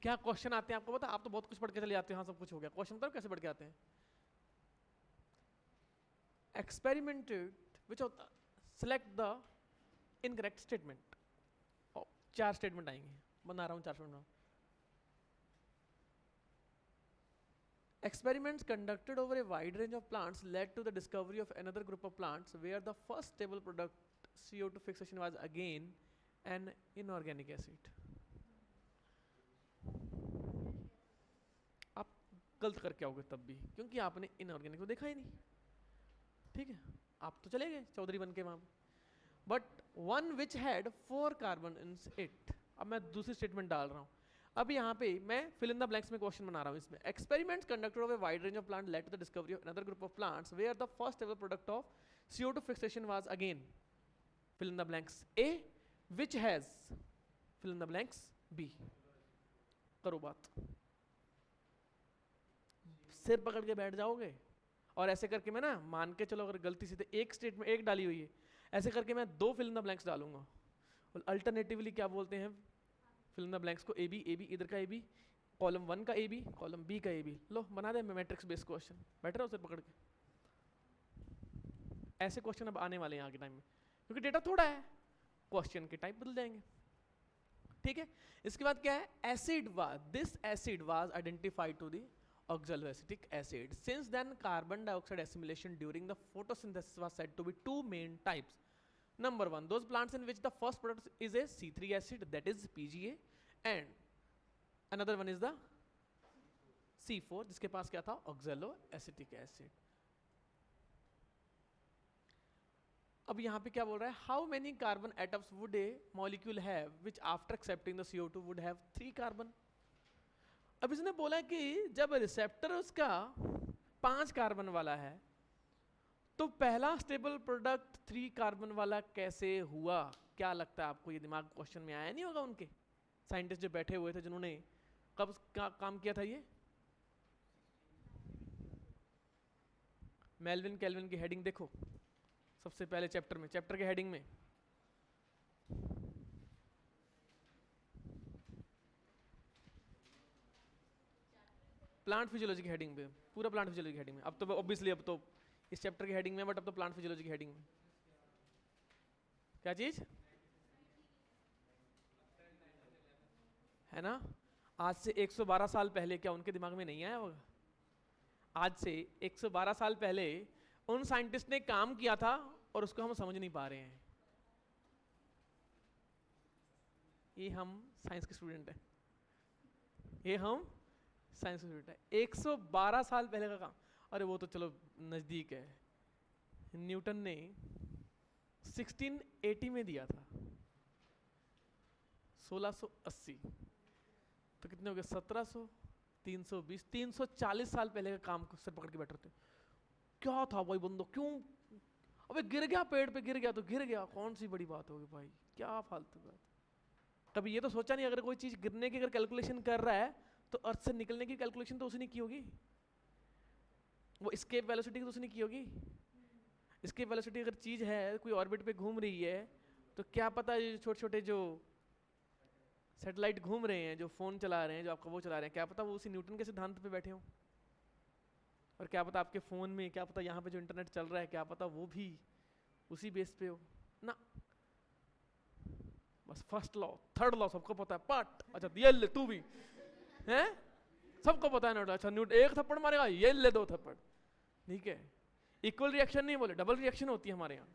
क्या क्वेश्चन आते हैं आपको पता? आप तो बहुत कुछ पढ़ के चले जाते हो, हाँ सब कुछ हो गया। क्वेश्चन बताओ कैसे पढ़ के आते हैं। एक्सपेरिमेंटेड विच होता, select the incorrect statement. 4 statement आएंगे, बना रहा हूँ 4 statement. Experiments conducted over a wide range of plants led to the discovery of another group of plants where the first stable product CO2 fixation was again an inorganic acid. आप गलत करके आओगे तब भी, क्योंकि आपने इनऑर्गेनिक को देखा ही नहीं। ठीक है, आप तो चले गए चौधरी बन के वहां पे। But one which had 4 carbon in it. अब मैं दूसरी स्टेटमेंट डाल रहा हूँ। अब यहाँ पे मैं फिल इन द ब्लैंक्स में क्वेश्चन बना रहा हूँ। इसमें experiments conducted of a wide range of plant led to the discovery of another group of plants where the first ever product of CO2 fixation was again fill in the blanks A which has fill in the blanks B. करो बात, सिर पकड़ के बैठ जाओगे और ऐसे करके मैं ना मान के चलो, अगर गलती से एक स्टेटमेंट एक डाली हुई है, ऐसे करके मैं 2 फिल इन द ब्लैंक्स डालूंगा और अल्टरनेटिवली क्या बोलते हैं फिल इन द ब्लैंक्स को, ए बी इधर का ए बी, कॉलम 1 का ए बी, कॉलम बी का ए बी, लो बना दे मैट्रिक्स बेस्ड क्वेश्चन, बैठ रहे हो सिर पकड़ के। ऐसे क्वेश्चन अब आने वाले हैं आगे टाइम में, क्योंकि डेटा थोड़ा है, क्वेश्चन के टाइप बदल जाएंगे, ठीक है। इसके बाद क्या है, acid was, this acid was identified to the oxaloacetic acid. Since then, carbon dioxide assimilation during the photosynthesis was said to be two main types. Number one, those plants in which the first product is a C3 acid, that is PGA, and another one is the C4, जिसके पास क्या था, oxaloacetic acid. अब यहाँ पे क्या बोल रहा है, how many carbon atoms would a molecule have which after accepting the CO2 would have 3 carbon? अब इसने बोला कि जब रिसेप्टर उसका 5 कार्बन वाला है तो पहला स्टेबल प्रोडक्ट 3 कार्बन वाला कैसे हुआ? क्या लगता है आपको, ये दिमाग क्वेश्चन में आया नहीं होगा उनके साइंटिस्ट जो बैठे हुए थे, जिन्होंने कब काम किया था ये? मेल्विन केल्विन की हेडिंग देखो सबसे पहले चैप्टर में, चैप्टर के हेडिंग में प्लांट फिजियोलॉजी की हेडिंग पे, पूरा प्लांट फिजियोलॉजी की हेडिंग में। अब तो ऑब्वियसली अब तो इस चैप्टर की हेडिंग में, बट अब तो प्लांट फिजियोलॉजी की हेडिंग में क्या चीज है ना, आज से 112 साल पहले क्या उनके दिमाग में नहीं आया होगा? आज से 112 साल पहले उन साइंटिस्ट ने काम किया था और उसको हम समझ नहीं पा रहे हैं। ये हम साइंस के स्टूडेंट हैं, ये हम साइंस के स्टूडेंट है। 112 साल पहले का काम, अरे वो तो चलो नजदीक है, न्यूटन ने 1680 में दिया था, 1680 तो कितने हो गए, 1700, 320, 340 साल पहले का काम को सर पकड़ के बैठ रहे थे। क्या था भाई बंदो, क्यों अबे गिर गया, पेड़ पे गिर गया तो गिर गया, कौन सी बड़ी बात होगी भाई, क्या फालतू बात। कभी ये तो सोचा नहीं अगर कोई चीज गिरने की अगर कैलकुलेशन कर रहा है तो अर्थ से निकलने की कैलकुलेशन तो उसने की होगी, वो एस्केप वेलोसिटी की तो उसने की होगी। एस्केप वेलोसिटी अगर चीज है, कोई ऑर्बिट पे घूम रही है, तो क्या पता ये छोटे छोटे जो सैटेलाइट घूम रहे हैं, जो फोन चला रहे हैं, जो आपका वो चला रहे हैं, क्या पता वो उसी न्यूटन के सिद्धांत पे बैठे हो, और क्या पता आपके फोन में, क्या पता यहाँ पे जो इंटरनेट चल रहा है, क्या पता वो भी उसी बेस पे हो ना। बस फर्स्ट लॉ, थर्ड लॉ सबको पता है, पार्ट अच्छा ये ले तू भी हैं, सबको पता है न्यूटन। अच्छा न्यूटन एक थप्पड़ मारेगा, ये ले 2 थप्पड़, ठीक है। इक्वल रिएक्शन नहीं बोले, डबल रिएक्शन होती है हमारे यहाँ,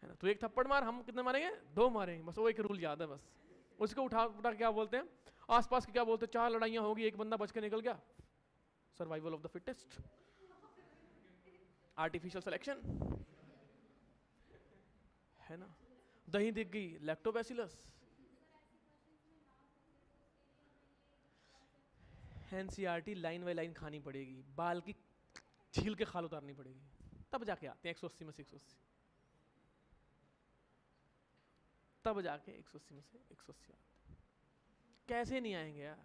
है ना। तो एक थप्पड़ मार, हम कितने मारेंगे, 2 मारेंगे, बस वो एक रूल याद है बस। उसको उठा उठा क्या बोलते हैं, आसपास के क्या बोलते हैं, 4 लड़ाइयाँ होगी, एक बंदा बच के निकल गया, survival of the fittest, artificial selection, है ना। दही दिख गई, lactobacillus. NCERT line by line खानी पड़ेगी, बाल की छील के खाल उतारनी पड़ेगी, तब जाके आते हैं 180 में से 180, तब जाके 180 में से 180 आते हैं। कैसे नहीं आएंगे यार,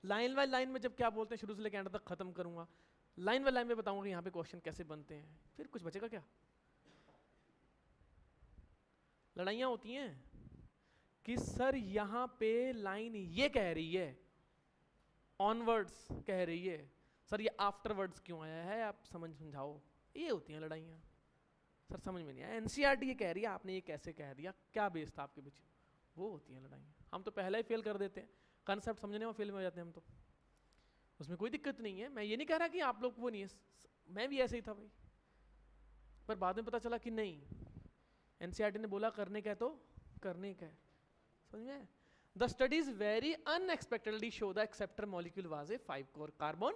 लाइन बाय लाइन में जब क्या बोलते हैं, शुरू से लेकर एंड तक खत्म करूंगा, लाइन बाय लाइन में बताऊंगा कि यहाँ पे क्वेश्चन कैसे बनते हैं, फिर कुछ बचेगा क्या। लड़ाइयाँ होती हैं कि सर यहाँ पे लाइन ये कह रही है, ऑनवर्ड्स कह रही है, सर ये आफ्टरवर्ड्स क्यों आया है, आप समझाओ। ये होती हैं लड़ाइयाँ, सर समझ में नहीं आया, एनसीईआरटी ये कह रही है, आपने ये कैसे कह दिया, क्या बेस था आपके पीछे, वो होती हैं लड़ाइयाँ। हम तो पहले ही फेल कर देते हैं, कंसेप्ट समझने में फेल हो जाते हैं हम तो, उसमें कोई दिक्कत नहीं है। मैं ये नहीं कह रहा कि आप लोग वो नहीं है, मैं भी ऐसे ही था भाई, पर बाद में पता चला कि नहीं, एनसीईआरटी ने बोला करने का है तो करने का है, समझ में। The studies very unexpectedly show the acceptor molecule was a 5 core carbon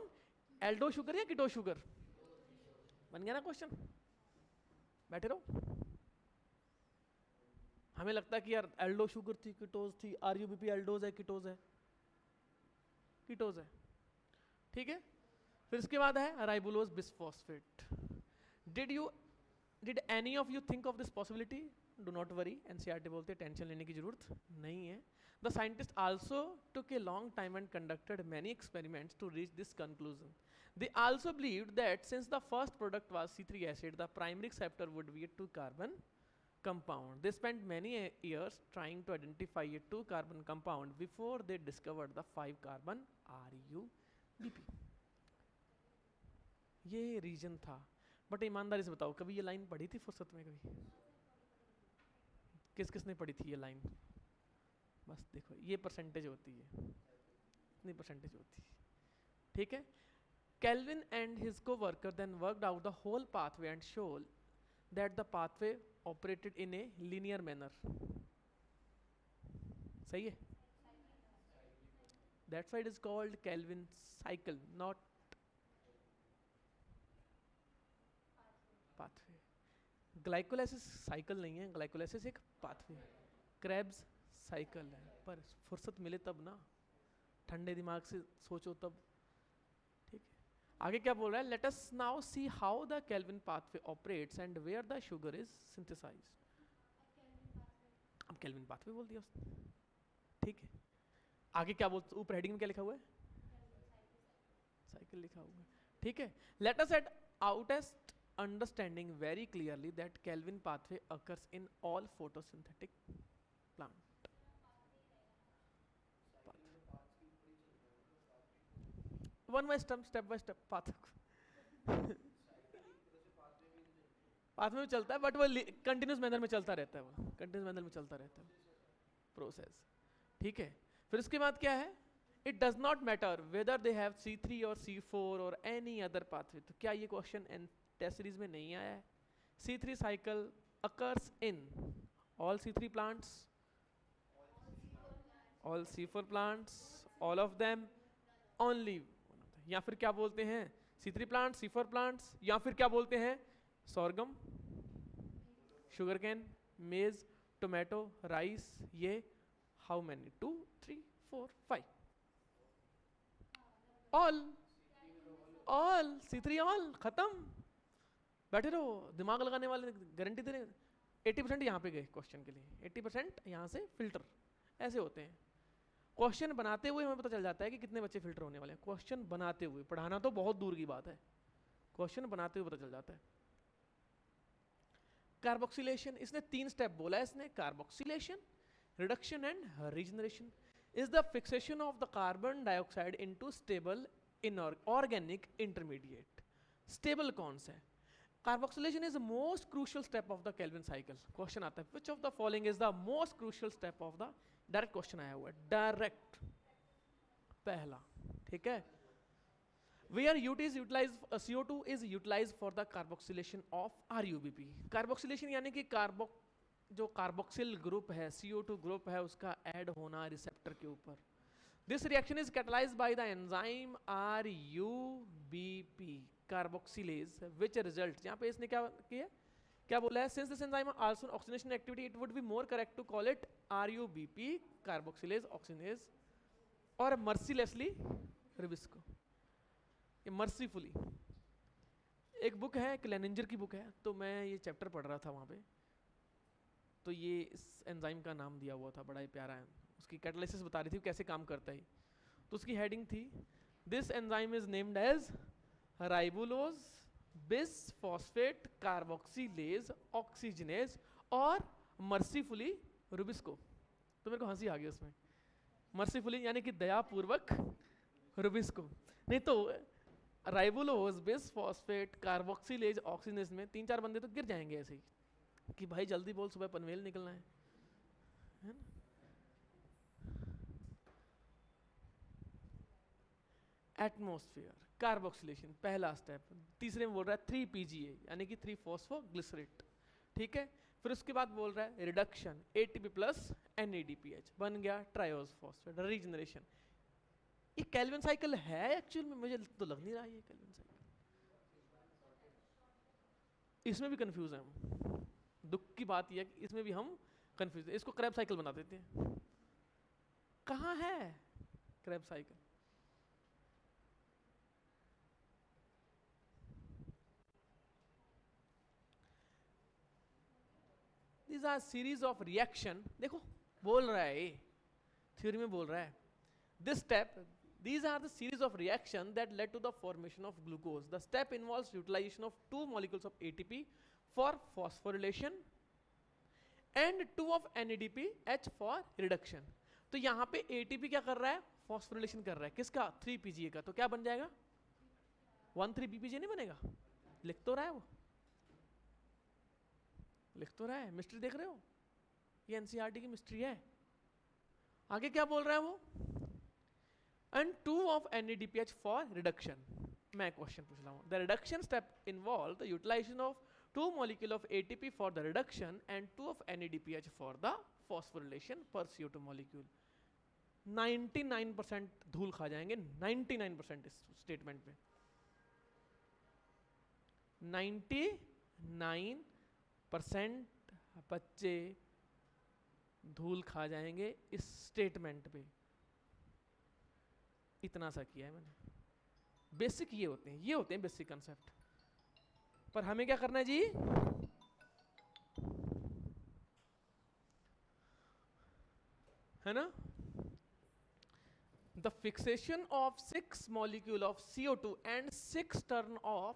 Aldo sugar या कीटो शुगर, बन गया ना क्वेश्चन, बैठे रहो। हमें लगता है कि यार एल्डो शुगर थी, कीटोज थी, आरयूबीपी एल्डोज है, कीटोज है, कीटोज है, ठीक है। फिर इसके बाद है राइबोलोज bisphosphate. Did any of you think of this possibility? Do not worry, NCERT बोलते हैं टेंशन लेने की जरूरत नहीं है। The scientists also took a long time and conducted many experiments to reach this conclusion. They also believed that since the first product was C3 acid, the primary receptor would be a 2 carbon compound. They spent many years trying to identify a 2-carbon compound before they discovered the 5-carbon RUBP. ये reason था. But ईमानदारी से बताओ, कभी ये line पढ़ी थी फुर्सत में? कभी किस किसने पढ़ी थी ये लाइन? बस देखो, ये परसेंटेज होती है, इतनी परसेंटेज होती है. ठीक है. Kelvin and his co-worker then worked out the whole pathway and showed that the pathway operated in a linear manner. सही है. That's why it is called Kelvin cycle, not pathway. Glycolysis cycle नहीं है, glycolysis एक pathway. Krebs cycle है, पर फुर्सत मिले तब ना, ठंडे दिमाग से सोचो तब. ठीक है. आगे क्या बोल रहा है? Let us now see how the Calvin pathway operates and where the sugar is synthesised. अब केल्विन पाथवे बोल दिया उसने. ठीक है. आगे क्या बोलते, ऊपर हेडिंग में क्या लिखा हुआ है? साइकिल लिखा हुआ है. ठीक है. Let us at outset understanding very clearly that Kelvin pathway occurs in all photosynthetic plant. One by step by step path. Path में चलता है, बट वो कंटिन्यूस मैनर में चलता रहता है, वो कंटिन्यूस मैनर में चलता रहता है प्रोसेस. ठीक है. फिर उसके बाद क्या है? It does not matter whether they have C3 और C4 और एनी अदर पाथवे. तो क्या ये क्वेश्चन टेस्ट सीरीज में नहीं आया है? C3 cycle occurs in all C3 plants, all C4 plants, all of them, only one of them. या फिर क्या बोलते हैं? C3 plants, C4 plants, या फिर क्या बोलते हैं? sorghum, sugarcane, maize, tomato, rice. ये how many? 2, 3, 4, 5. all C3 all खत्म. बैठे रहो, दिमाग लगाने वाले गारंटी दे रहे. 80% यहाँ पे गए क्वेश्चन के लिए, 80% यहाँ से फिल्टर. ऐसे होते हैं क्वेश्चन बनाते हुए. हमें पता चल जाता है कि कितने बच्चे फिल्टर होने वाले हैं. क्वेश्चन बनाते हुए, पढ़ाना तो बहुत दूर की बात है, क्वेश्चन बनाते हुए पता चल जाता है. कार्बोक्सिलेशन, इसने 3 स्टेप बोला है इसने. Carboxylation, reduction and regeneration is the fixation of the carbon dioxide into stable inorganic intermediate. Stable कौन सा है? Carboxylation is the most crucial step of the Kelvin cycle. Question आता है, which of the following is the most crucial step of the, direct question आया हुआ है, direct. पहला. ठीक है. Where UT is utilized, CO2 is utilized for the carboxylation of RUBP. Carboxylation यानी कि जो कार्बोक्सिल ग्रुप है, CO2 ग्रुप है, उसका ऐड होना रिसेप्टर के ऊपर. This reaction is catalyzed by the enzyme RUBP, carboxylase, which results, यहाँ पे इसने क्या किया, क्या बोला है? Since this enzyme also oxidation activity, it would be more correct to call it RUBP, carboxylase oxidase, और mercilessly Rubisco. ये mercifully एक बुक है, क्लेनिंजर की बुक है, तो मैं ये चैप्टर पढ़ रहा था वहाँ पे, तो ये इस एंजाइम का नाम दिया हुआ था, बड़ा ही प्यारा है. उसकी कैटालिसिस बता रही थी कैसे काम करता है. तो उसकी हेडिंग थी, this enzyme is named as ribulose bisphosphate carboxylase oxygenase और मर्सीफुली रुबिस्को. तो मेरे को हंसी आ गई उसमें. मर्सीफुली यानी कि दयापूर्वक रुबिस्को. नहीं तो राइबोलोज बिसफॉस्फेट कार्बोक्सिलेज ऑक्सीजनेज में 3-4 बंदे तो गिर जाएंगे ऐसे ही कि भाई जल्दी बोल, सुबह पनवेल निकलना है ना. एटमोस्फेयर, कार्बोक्सिलेशन पहला स्टेप. तीसरे में बोल रहा है 3 PGA यानी कि 3-फॉस्फोग्लिसरेट. ठीक है. फिर उसके बाद बोल रहा है रिडक्शन, ATP प्लस NADPH बन गया ट्रायोज फॉस्फेट. रीजनरेशन, ये केल्विन साइकिल है एक्चुअल में? मुझे तो लग नहीं रहा है ये केल्विन साइकिल. इसमें भी कंफ्यूज है हम. दुख की बात यह है कि इसमें भी हम कंफ्यूज है. इसको क्रैब साइकिल बना देते हैं. कहाँ है Krebs cycle? These are series of reaction. देखो बोल रहा है, थ्योरी में बोल रहा है. This step, these are the series of reaction that led to the formation of glucose. The step involves utilization of 2 molecules of ATP for phosphorylation and 2 of NADPH for reduction. तो यहाँ पे ATP क्या कर रहा है, phosphorylation कर रहा है, किसका, 3PGA का। तो क्या बन जाएगा, 1,3-PPGA नहीं बनेगा। लिख तो रहा है वो, लिख तो रहा है, मिस्ट्री देख रहे हो, ये NCERT की मिस्ट्री है। आगे क्या बोल रहा है वो, and 2 of NADPH for reduction. मैं क्वेश्चन पूछ रहा हूँ, the reduction step involve the utilisation of 2 molecule of ATP for the reduction and 2 of NADPH for the phosphorylation per CO2 molecule। 99% धूल खा जाएंगे, 99% इस स्टेटमेंट पे 99% बच्चे धूल खा जाएंगे इस स्टेटमेंट पे। इतना सा किया है मैंने। बेसिक ये होते हैं बेसिक कंसेप्ट। पर हमें क्या करना है जी, है ना, the fixation of 6 molecule of CO2 and 6 turn of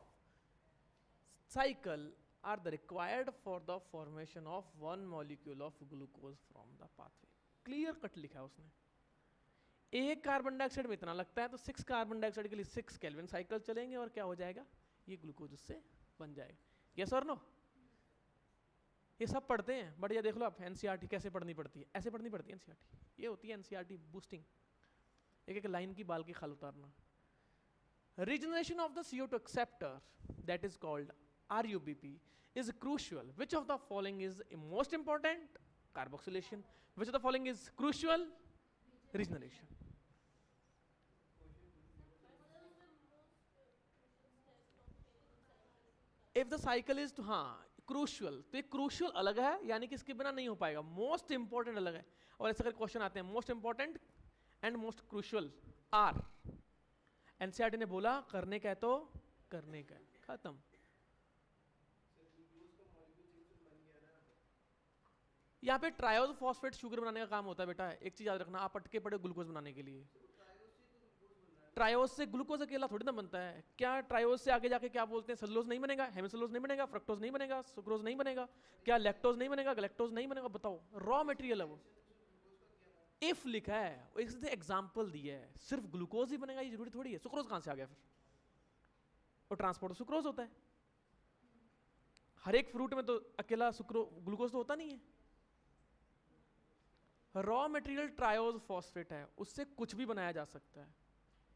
cycle are the required for the formation of 1 molecule of glucose from the pathway। Clear cut लिखा है उसने। एक कार्बन डाइऑक्साइड में इतना लगता है, तो 6 कार्बन डाइऑक्साइड के लिए 6 केल्विन साइकिल चलेंगे और क्या हो जाएगा, ये ग्लूकोज उससे बन जाएगा। यस और नो, ये सब पढ़ते हैं, बट ये देख लो आप NCERT कैसे पढ़नी पड़ती है, ऐसे पढ़नी पड़ती है NCERT। ये होती है NCERT बूस्टिंग, एक एक लाइन की बाल की खाल उतारना। Regeneration of the CO2 acceptor, that is called RUBP, is crucial. Which of the following is most important? Carboxylation. Which of the following is crucial? Regeneration. If the cycle is to, हाँ crucial, तो ये crucial अलग है, यानी कि इसके बिना नहीं हो पाएगा। most important अलग है। और ऐसे अगर क्वेश्चन आते हैं most important and most crucial are, NCERT ने बोला करने का है तो करने का है, खत्म। यहाँ पे ट्रायोज फॉस्फेट शुगर बनाने का काम होता है बेटा। एक चीज याद रखना, आप अटके पड़े ग्लूकोज बनाने के लिए। ट्रायोज से ग्लूकोज अकेला थोड़ी ना बनता है। क्या ट्रायोज से आगे जाके क्या बोलते हैं, सेलुलोज नहीं बनेगा, हेमिसेलुलोज नहीं बनेगा, फ्रक्टोज नहीं बनेगा, सुक्रोज नहीं बनेगा, क्या लैक्टोज नहीं बनेगा, गैलेक्टोज नहीं बनेगा? बताओ, रॉ मटेरियल है वो। इफ लिखा है, इसने एग्जांपल दिया है, सिर्फ ग्लूकोज ही बनेगा ये जरूरी थोड़ी है। सुक्रोज कहां से आ गया फिर? और ट्रांसपोर्ट सुक्रोज होता है। हर एक फ्रूट में तो अकेला ग्लूकोज तो होता नहीं है। रॉ मटेरियल ट्रायोज फॉस्फेट है, उससे कुछ भी बनाया जा सकता है,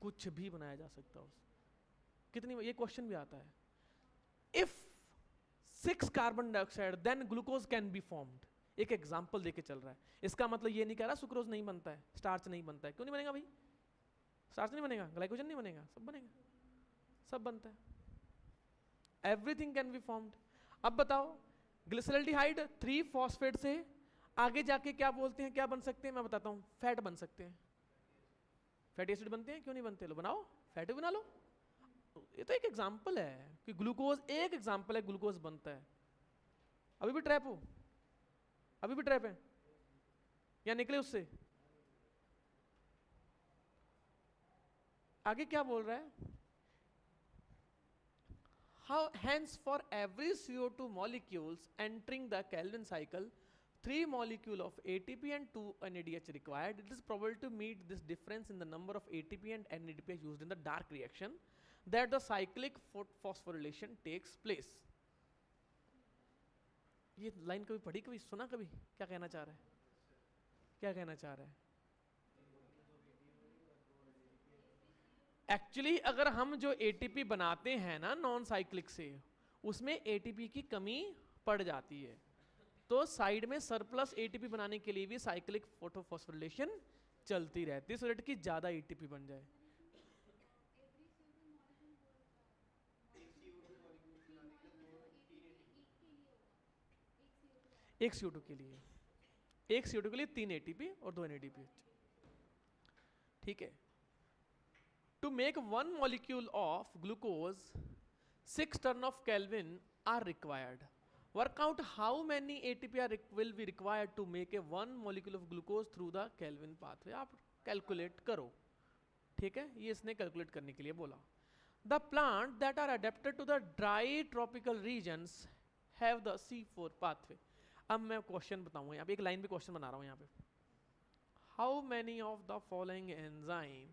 कुछ भी बनाया जा सकता है उससे। कितनी, ये क्वेश्चन भी आता है, if 6 carbon dioxide then glucose can be formed. एक एग्जांपल देके चल रहा है। इसका मतलब ये नहीं कह रहा सुक्रोज नहीं बनता है, स्टार्च नहीं बनता है। क्यों नहीं बनेगा भाई? स्टार्च नहीं बनेगा, ग्लाइकोजन नहीं बनेगा, सब बनेगा, सब बनता है। Everything can be formed. अब बताओ, ग्लिसरल्डिहाइड 3 फॉस्फेट से आगे जाके क्या बोलते हैं, क्या बन सकते हैं? मैं बताता हूं, फैट बन सकते हैं। फैटी एसिड बनते हैं, क्यों नहीं बनते? लो बनाओ, फैट बना लो। ये तो एक एग्जांपल है कि ग्लूकोज, एक एग्जांपल है, ग्लूकोज बनता है। अभी भी ट्रैप हो, अभी भी ट्रैप है या निकले उससे? आगे क्या बोल रहा है? How, hence for every CO2 molecules entering the Calvin cycle, 3 molecule of ATP and 2 NADH required. It is probable to meet this difference in the number of ATP and NADPH used in the dark reaction that the cyclic phosphorylation takes place. ये line कभी पढ़ी, कभी सुना, कभी? क्या कहना चाह रहा है, क्या कहना चाह रहा है? एक्चुअली अगर हम जो ATP बनाते हैं ना नॉन साइक्लिक से, उसमें ATP की कमी पड़ जाती है, तो साइड में सरप्लस ATP बनाने के लिए भी साइक्लिक फोटोफॉस्फोरिलेशन चलती रहती है, सो दैट कि ज्यादा ATP बन जाए। एक CO2 के लिए, एक CO2 के लिए 3 ATP और 2 NADPH। ठीक है। To make 1 molecule of glucose, 6 turn of Kelvin are required. Work out how many ATP will be required to make a 1 molecule of glucose through the Kelvin pathway. आप calculate करो, ठीक है? ये इसने calculate करने के लिए बोला। The plant that are adapted to the dry tropical regions have the C4 pathway. अब मैं क्वेश्चन बताऊंगा, यहाँ पे एक लाइन पे क्वेश्चन बना रहा हूँ यहाँ पे, how many of the following enzyme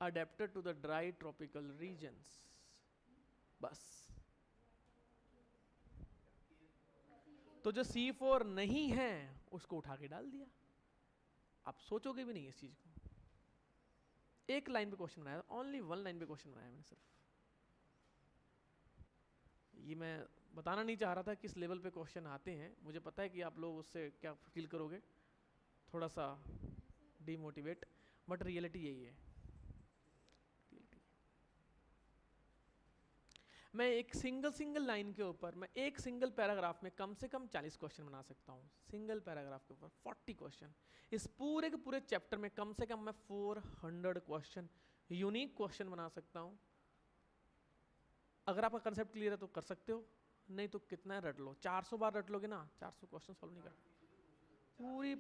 adapted to the dry tropical regions, बस। तो जो C4 नहीं है उसको उठा के डाल दिया, आप सोचोगे भी नहीं इस चीज को। एक लाइन पे क्वेश्चन बनाया, ओनली वन लाइन पे क्वेश्चन बनाया मैंने सिर्फ। ये मैं बताना नहीं चाह रहा था किस लेवल पे क्वेश्चन आते हैं, मुझे पता है कि आप लोग उससे क्या फील करोगे, थोड़ा सा डिमोटिवेट, बट रियलिटी यही है। मैं एक सिंगल लाइन के ऊपर, मैं एक सिंगल पैराग्राफ में कम से कम 40 क्वेश्चन बना सकता हूँ, सिंगल पैराग्राफ के ऊपर 40 क्वेश्चन। इस पूरे के पूरे चैप्टर में कम से कम मैं 400 क्वेश्चन, यूनिक क्वेश्चन बना सकता हूँ। अगर आपका कंसेप्ट क्लियर है तो कर सकते हो, नहीं तो कितना रट लो, 400 बार रट लोगे ना, 400 क्वेश्चन सॉल्व नहीं कर, पूरी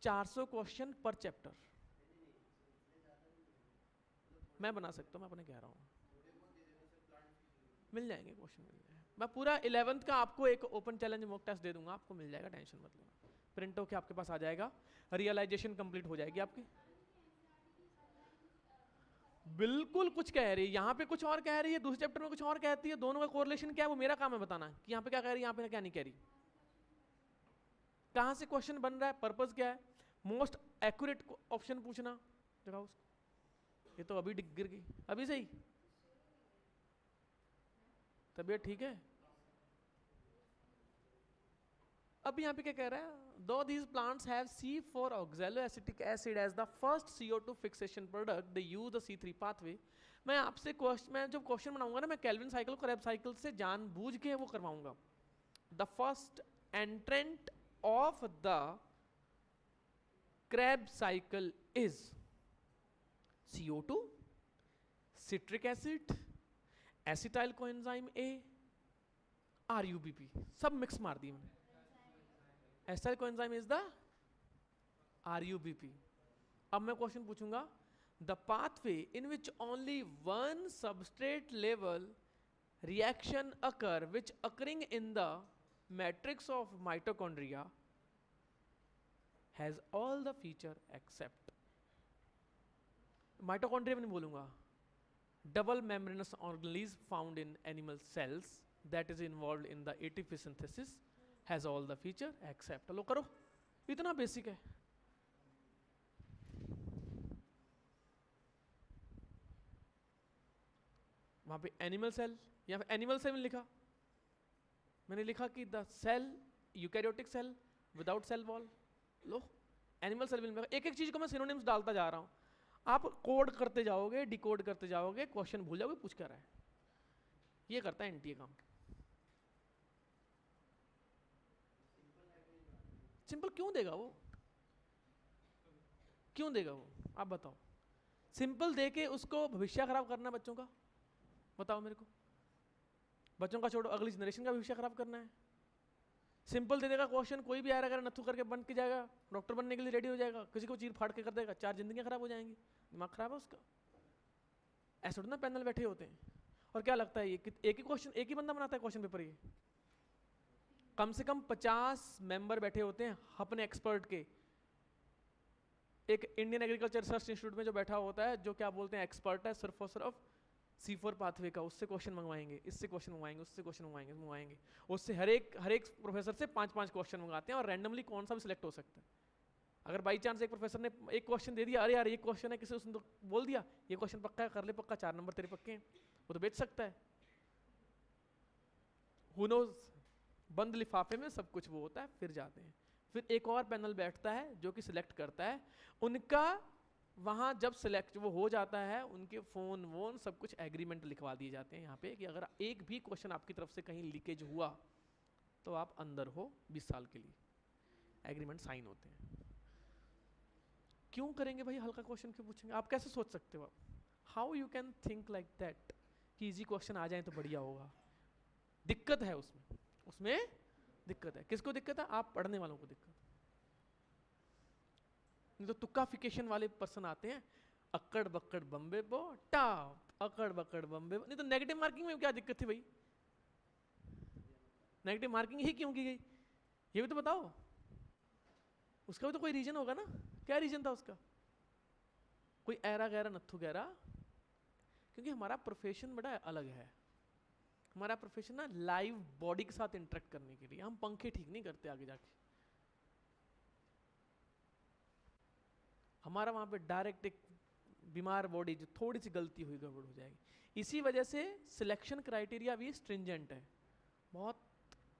400 क्वेश्चन पर चैप्टर मैं बना सकता हूँ, मैं अपने कह रहा हूँ, मिल जाएंगे क्वेश्चन, मिल जाएंगे। मैं पूरा 11th का आपको एक ओपन चैलेंज मॉक टेस्ट दे दूंगा, आपको मिल जाएगा, टेंशन मत लेना, प्रिंट होके आपके पास आ जाएगा, रियलाइजेशन कंप्लीट हो जाएगी आपकी। बिल्कुल कुछ कह रही है, यहाँ पे कुछ और कह रही है, दूसरे चैप्टर में कुछ और कहती है, दोनों का कोरिलेशन क्या है वो मेरा काम है बताना कि यहाँ पे क्या कह रही है, यहाँ पे क्या नहीं कह रही, कहाँ से क्वेश्चन बन रहा है, पर्पस क्या है, मोस्ट एक्यूरेट ऑप्शन पूछना। दिखाओ उसको, ये तो अभी गिर गई, अभी सही, तबीयत ठीक है। अब यहाँ पे क्या कह रहा है, दो these plants have C4 oxaloacetic acid as the first CO2 fixation product, they use the C3 pathway। मैं आपसे मैं जब क्वेश्चन बनाऊंगा ना, मैं केल्विन साइकिल को क्रेब्स साइकिल से जानबूझ के वो करवाऊंगा। The first entrant of the Krebs cycle is CO2, citric acid, acetyl coenzyme A, RUBP, सब मिक्स मार दिए मैंने। Acetyl coenzyme is the RUBP। अब मैं क्वेश्चन पूछूंगा, the pathway in which only one substrate level reaction occur which occurring in the matrix of mitochondria has all the feature except, mitochondria में नहीं बोलूंगा, double membranous organelles found in animal cells that is involved in the ATP synthesis has all the feature except। लो करो, इतना basic है। वहां पे animal cell, या animal cell में लिखा, मैंने लिखा कि the cell eukaryotic cell without cell wall, लो एनिमल सेल में एक एक चीज को मैं सिनोनिम्स डालता जा रहा हूं, आप कोड करते जाओगे, डिकोड करते जाओगे, क्वेश्चन भूल जाओगे पूछ कर रहा है। ये करता है एनटीए काम। सिंपल क्यों देगा वो, क्यों देगा वो, आप बताओ। सिंपल दे के उसको भविष्य खराब करना बच्चों का, बताओ मेरे को। बच्चों का छोड़ो, अगली जनरेशन का भविष्य खराब करना है। सिंपल दे देगा क्वेश्चन, कोई भी आ रहा है नथु करके बन के जाएगा, डॉक्टर बनने के लिए रेडी हो जाएगा, किसी को चीर फाड़ के कर देगा, 4 जिंदगियां खराब हो जाएंगी, दिमाग खराब है उसका। ऐसे ना पैनल बैठे होते हैं, और क्या लगता है ये एक ही क्वेश्चन एक ही बंदा बनाता है क्वेश्चन पेपर, ये कम से कम 50 मेंबर बैठे होते हैं अपने एक्सपर्ट के। एक इंडियन एग्रीकल्चर रिसर्च इंस्टीट्यूट में जो बैठा होता है, जो क्या बोलते हैं एक्सपर्ट है सिर्फ और सिर्फ C4 पाथवे का, उससे क्वेश्चन मंगवाएंगे, इससे क्वेश्चन मंगवाएंगे, उससे क्वेश्चन मंगवाएंगे, उससे हर एक प्रोफेसर से 5-5 क्वेश्चन मंगाते हैं, और रैंडमली कौन सा भी सिलेक्ट हो सकता है। अगर बाई चांस एक प्रोफेसर ने एक क्वेश्चन दे दिया, अरे यार ये क्वेश्चन है, किसी उसने तो बोल दिया ये क्वेश्चन पक्का है, कर ले पक्का, 4 नंबर तेरे पक्के हैं, वो तो बेच सकता है। Who knows? बंद लिफाफे में सब कुछ वो होता है, फिर जाते हैं। फिर एक और पैनल बैठता है जो कि सिलेक्ट करता है, उनका वहाँ जब सिलेक्ट वो हो जाता है, उनके फोन वोन सब कुछ एग्रीमेंट लिखवा दिए जाते हैं यहाँ पे कि अगर एक भी क्वेश्चन आपकी तरफ से कहीं लीकेज हुआ तो आप अंदर हो 20 साल के लिए, एग्रीमेंट साइन होते हैं। क्यों करेंगे भाई, हल्का क्वेश्चन क्यों पूछेंगे, आप कैसे सोच सकते हो, how you can think like that कि इजी क्वेश्चन आ जाए तो बढ़िया होगा। दिक्कत है उसमें, उसमें दिक्कत है। किसको दिक्कत है, आप पढ़ने वालों को दिक्कत। नहीं तो तुक्काफिकेशन वाले पर्सन आते हैं, अक्कड़ बक्कड़ बम्बे बो टाप, अक्कड़ बक्कड़ बम्बे बो। नहीं तो नेगेटिव मार्किंग में क्या दिक्कत थी भाई, नेगेटिव मार्किंग ही क्यों की गई ये भी तो बताओ, उसका भी तो कोई रीजन होगा ना। क्या रीजन था उसका? कोई ऐरा गैरा नत्थु गैरा, क्योंकि हमारा प्रोफेशन बड़ा अलग है। हमारा प्रोफेशन ना लाइव बॉडी के साथ इंटरेक्ट करने के लिए, हम पंखे ठीक नहीं करते आगे जाके। हमारा वहां पे डायरेक्ट एक बीमार बॉडी, जो थोड़ी सी गलती हुई गड़बड़ हो जाएगी। इसी वजह से सिलेक्शन क्राइटेरिया भी स्ट्रिंजेंट है, बहुत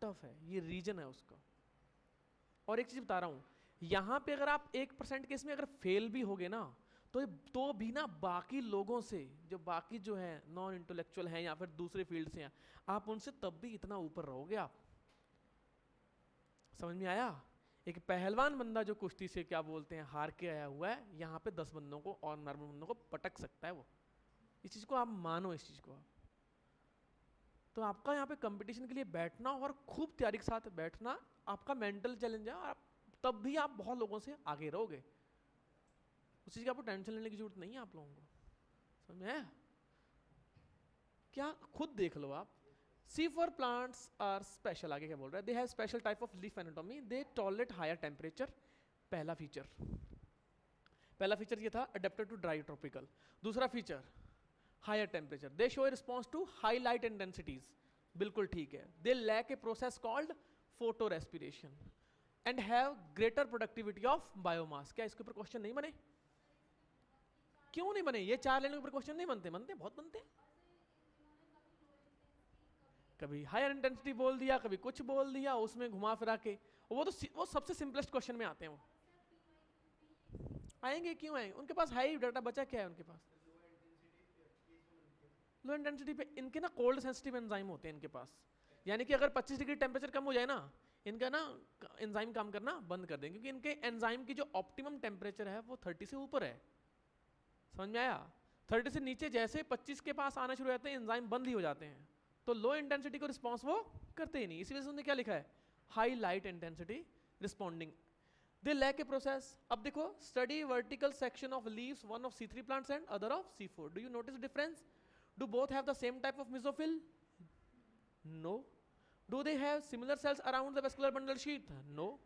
टफ है, ये रीजन है उसका। और एक चीज बता रहा हूं, यहां पे अगर आप 1% केस में अगर फेल भी होगे ना, तो भी ना बाकी लोगों से, जो बाकी जो है नॉन इंटेलेक्चुअल हैं या फिर दूसरे फील्ड से हैं, आप उनसे तब भी इतना ऊपर रहोगे आप। समझ में आया? एक पहलवान बंदा जो कुश्ती से क्या बोलते हैं हार के आया हुआ है, यहाँ पे 10 बंदों को और नॉर्मल बंदों को पटक सकता है वो। इस चीज को आप मानो, इस चीज को आप। तो आपका यहाँ पे कंपटीशन के लिए बैठना और खूब तैयारी के साथ बैठना आपका मेंटल चैलेंज है, और तब भी आप बहुत लोगों से आगे रहोगे। उस चीज की आपको टेंशन लेने की जरूरत नहीं है आप लोगों को। समझ में आया? क्या खुद देख लो आप। C4 plants are special, आगे क्या बोल रहा है? They have special type of leaf anatomy. They tolerate higher temperature. पहला फीचर ये था adapted to dry tropical. दूसरा feature higher temperature. They show a response to high light intensities. बिल्कुल ठीक है। They lack a process called photorespiration and have greater productivity of biomass. क्या इसके ऊपर क्वेश्चन नहीं बने? क्यों नहीं बने? ये 4 लाइनों के ऊपर क्वेश्चन नहीं बनते? बनते, बहुत बनते। कभी हायर इंटेंसिटी बोल दिया, कभी कुछ बोल दिया, उसमें घुमा फिरा के। वो सबसे सिंपलेस्ट क्वेश्चन में आते हैं। वो आएंगे, क्यों आएंगे? उनके पास हाई डाटा बचा क्या है उनके पास? लो इंटेंसिटी पे इनके ना कोल्ड सेंसिटिव एंजाइम होते हैं इनके पास, यानी कि अगर 25 डिग्री टेम्परेचर कम हो जाए ना, इनका ना एंजाइम काम करना बंद कर देंगे, क्योंकि इनके एंजाइम की जो ऑप्टिमम टेम्परेचर है वो 30 से ऊपर है। समझ में आया? 30 से नीचे जैसे 25 के पास आना शुरू हो जाते हैं, एंजाइम बंद ही हो जाते हैं। तो लो इंटेंसिटी को रिस्पॉन्स वो करते ही नहीं। इसी वजह से उन्होंने क्या लिखा है? High light intensity responding. They lack a process. अब देखो, study vertical section of leaves, one of C3 plants and other of C4. Do you notice difference? Do both have the same type of mesophyll? No. Do they have similar cells around the vascular bundle sheath? No.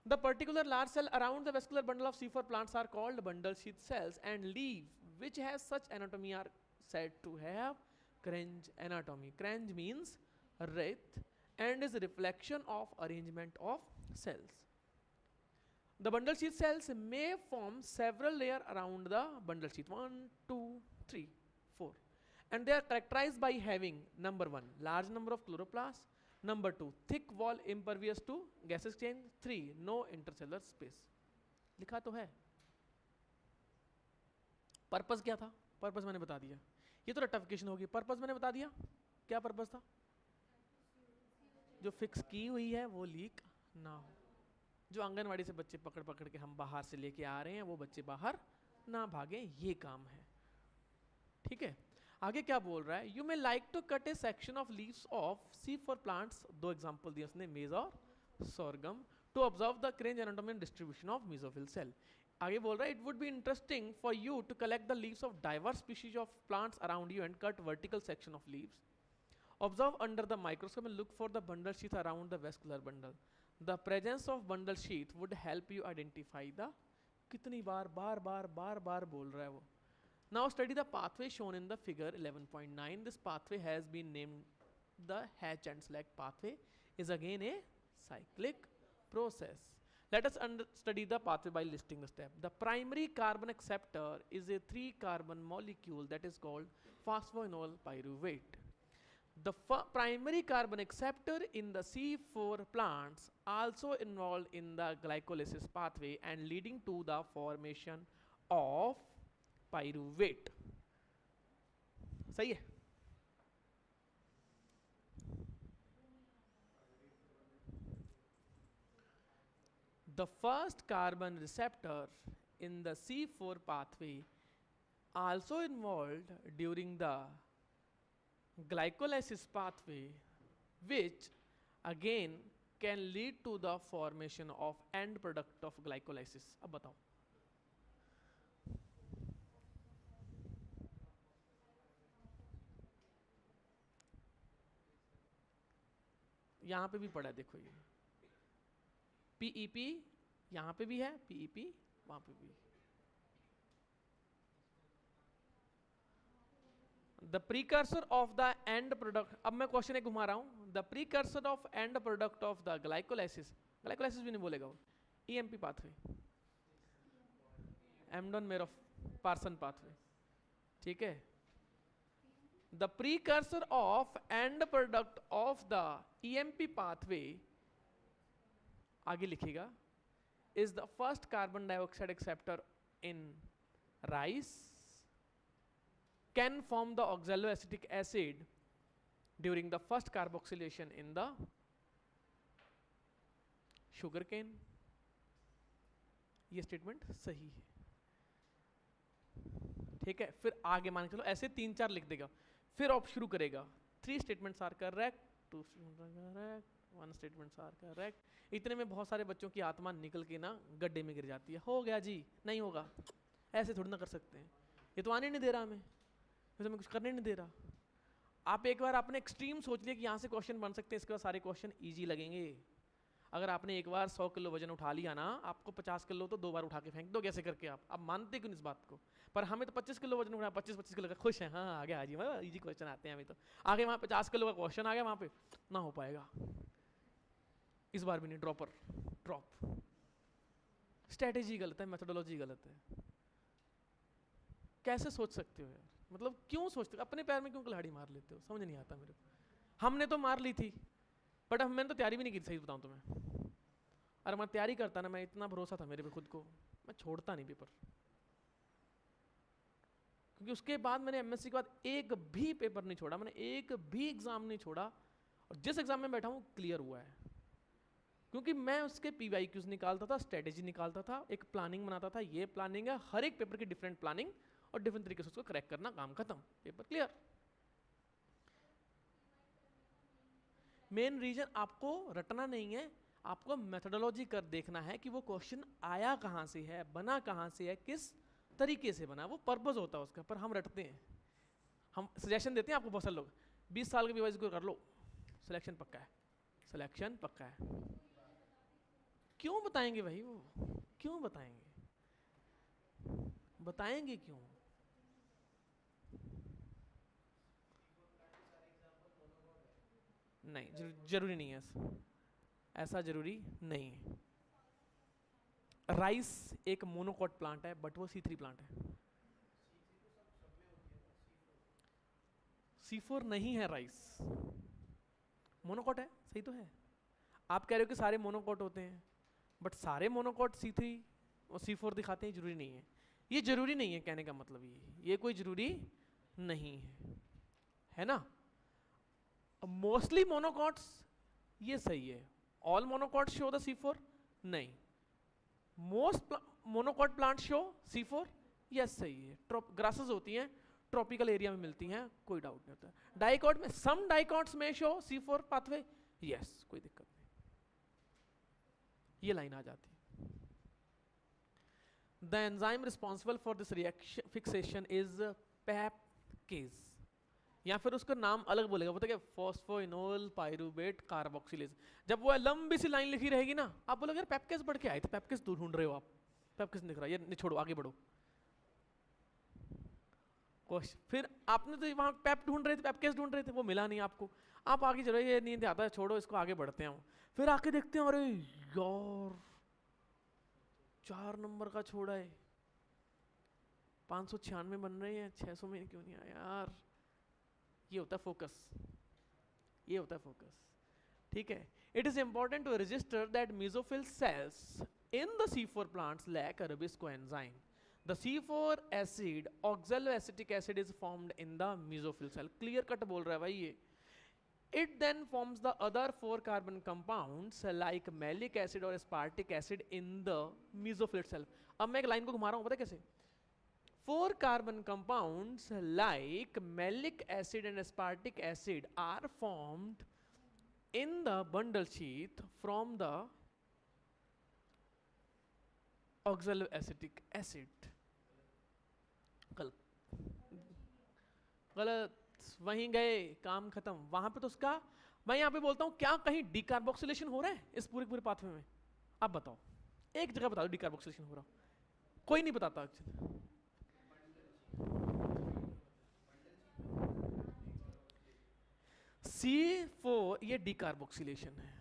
The particular large cell around the vascular bundle of C4 plants are called bundle sheath cells, and leaves which have such anatomy are said to have Crange anatomy. Crange means wreath and is a reflection of arrangement of cells. The bundle sheath cells may form several layers around the bundle sheath, 1, 2, 3, 4, and they are characterized by having number 1 large number of chloroplasts, number 2 thick wall impervious to gas exchange, 3 no intercellular space. लिखा तो है। Purpose क्या था? Purpose मैंने बता दिया। ये तो रटिफिकेशन होगी। पर्पस मैंने बता दिया। क्या पर्पस था? जो फिक्स की हुई है वो लीक ना हो। जो आंगनवाड़ी से बच्चे पकड़ पकड़ के हम बाहर से लेके आ रहे हैं, वो बच्चे बाहर ना भागे, ये काम है। ठीक है, आगे क्या बोल रहा है? You may like to cut a section of leaves of C4 plants, 2 example दिए उसने, मेज और sorghum, to observe the Kranz anatomy and distribution of mesophyll cell. आगे बोल रहा है, it would be interesting for you to collect the leaves of diverse species of plants around you and cut vertical section of leaves. Observe under the microscope and look for the bundle sheath around the vascular bundle. The presence of bundle sheath would help you identify the, कितनी बार बार बोल रहा है वो. Now study the pathway shown in the figure 11.9. This pathway has been named the Hatch and Slack pathway, is again a cyclic process. Let us study the pathway by listing the step. The primary carbon acceptor is a 3-carbon molecule that is called phosphoenol pyruvate. The primary carbon acceptor in the C4 plants also involved in the glycolysis pathway and leading to the formation of pyruvate. सही है? The first carbon receptor in the C4 pathway also involved during the glycolysis pathway, which again can lead to the formation of end product of glycolysis. अब बताओ, यहाँ पे भी पढ़ा है, देखो ये पीईपी यहाँ पे भी है, पीईपी वहाँ पे भी। The precursor of the end product, अब मैं क्वेश्चन एक घुमा रहा हूँ, the precursor of and product of the glycolysis, glycolysis भी नहीं बोलेगा वो, ईएमपी पाथवे, एमडोन मेरोफ पार्सन पाथवे, ठीक है। The precursor of and product of the EMP pathway, आगे लिखिएगा, is the first carbon dioxide acceptor in rice, can form the oxaloacetic acid during the first carboxylation in the sugar cane। ये statement सही है, ठीक है। फिर आगे मान के चलो ऐसे 3-4 लिख देगा, फिर ऑप शुरू करेगा, 3 statements are correct, 2 statements are correct, 1 statements are correct. इतने में बहुत सारे बच्चों की आत्मा निकल के ना गड्ढे में गिर जाती है, हो गया जी, नहीं होगा, ऐसे थोड़ी ना कर सकते हैं, ये तो आने नहीं दे रहा हमें, तो मैं कुछ करने नहीं दे रहा। आप एक बार आपने एक्सट्रीम सोच लिया कि यहाँ से क्वेश्चन बन सकते हैं, इसके बाद सारे क्वेश्चन इजी लगेंगे। अगर आपने एक बार 100 किलो वजन उठा लिया ना, आपको 50 किलो तो 2 बार उठा के फेंक दो कैसे करके, आप मानते क्यों इस बात को। पर हमें तो 25 किलो वजन उठा, 25 किलो का खुश है, हाँ आगे आ जी, इजी क्वेश्चन आते हैं हमें तो। आगे वहाँ 50 किलो का क्वेश्चन आ गया, वहाँ पे ना हो पाएगा, इस बार भी नहीं, ड्रॉप। स्ट्रेटेजी गलत है, मेथोडोलॉजी गलत है। कैसे सोच सकते हो यार, मतलब क्यों सोचते हो, अपने पैर में क्यों कुल्हाड़ी मार लेते हो, समझ नहीं आता मेरे को। हमने तो मार ली थी, बट अब मैंने तो तैयारी भी नहीं की थी, सही बताऊं तो मैं, अरे मैं तैयारी करता ना, मैं इतना भरोसा था मेरे पे खुद को, मैं छोड़ता नहीं पेपर। क्योंकि उसके बाद मैंने एमएससी के बाद एक भी पेपर नहीं छोड़ा, मैंने एक भी एग्जाम नहीं छोड़ा, और जिस एग्जाम में बैठा हूँ क्लियर हुआ है। क्योंकि मैं उसके PYQs निकालता था, स्ट्रेटेजी निकालता था, एक प्लानिंग बनाता था, ये प्लानिंग है, हर एक पेपर की डिफरेंट प्लानिंग, और डिफरेंट तरीके से उसको करेक्ट करना, काम खत्म, पेपर क्लियर। मेन रीजन आपको रटना नहीं है, आपको मेथोडोलॉजी कर देखना है कि वो क्वेश्चन आया कहाँ से है, बना कहाँ से है, किस तरीके से बना, वो पर्पस होता है उसका। पर हम रटते हैं, हम सजेशन देते हैं आपको, बहुत सारे लोग 20 साल के PYQ कर लो, सिलेक्शन पक्का है, सिलेक्शन पक्का है। क्यों बताएंगे भाई, वो क्यों बताएंगे, बताएंगे क्यों। नहीं, जरूरी नहीं है ऐसा जरूरी नहीं है। राइस एक मोनोकॉट प्लांट है, बट वो C3 प्लांट है, C4 नहीं है राइस, मोनोकॉट है, सही तो है। आप कह रहे हो कि सारे मोनोकॉट होते हैं, बट सारे मोनोकॉट C3 और C4 दिखाते हैं, जरूरी नहीं है। ये जरूरी नहीं है कहने का मतलब, ये कोई जरूरी नहीं है ना। मोस्टली मोनोकॉट्स ये सही है, all monocots show the C4 नहीं, most monocot plant show C4 yes सही है। ग्रासेस होती हैं, ट्रॉपिकल एरिया में मिलती हैं, कोई डाउट नहीं होता। डाइकॉट में, सम डाइकॉट्स में शो C4 पाथवे यस, कोई दिक्कत नहीं, ये लाइन आ जाती। The enzyme responsible for this reaction fixation is PEPcase, या फिर उसका नाम अलग बोलेगा, बोलते क्या, फॉस्फोइनोल पाइरूवेट कार्बोक्सिलेज। जब वो लंबी सी लाइन लिखी रहेगी ना, आप बोलोगे यार पैपकेज पढ़ के आए थे, पैपकेज दूर ढूंढ रहे हो आप, पैपकेज दिख रहा है, ये छोड़ो आगे बढ़ो। फिर आपने तो वहां पैप ढूंढ रहे थे, पैपकेज ढूंढ रहे थे, वो मिला नहीं आपको, आप आगे चलो, ये नींद आता है, छोड़ो इसको, आगे बढ़ते हैं। फिर आके देखते हैं, अरे यार 4 नंबर का छोड़ा है, 596 बन रहे हैं, 600 में क्यों नहीं आया यार। ये होता है फोकस, ये होता है फोकस, ठीक है। It is important to register that mesophyll cells in the C4 plants lack rubisco enzyme. The C4 acid, oxaloacetic acid is formed in the mesophyll cell. Clear cut बोल रहा है भाई ये। It then forms the other 4 carbon compounds like malic acid or aspartic acid in the mesophyll cell. अब मैं एक line को घुमा रहा हूँ, पता है कैसे? 4 carbon compounds like malic acid and aspartic acid are formed in the bundle sheath from the oxaloacetic acid. गलत, वहीं गए, काम खत्म। वहां पे तो उसका, मैं यहाँ पे बोलता हूँ क्या कहीं डीकार्बोक्सिलेशन हो रहा है इस पूरे पाथवे में? आप बताओ, एक जगह बता दो डिकार्बोक्सिलेशन हो रहा, कोई नहीं बताता एक्चुअली। C4 ये डिकार्बोक्सिलेशन है,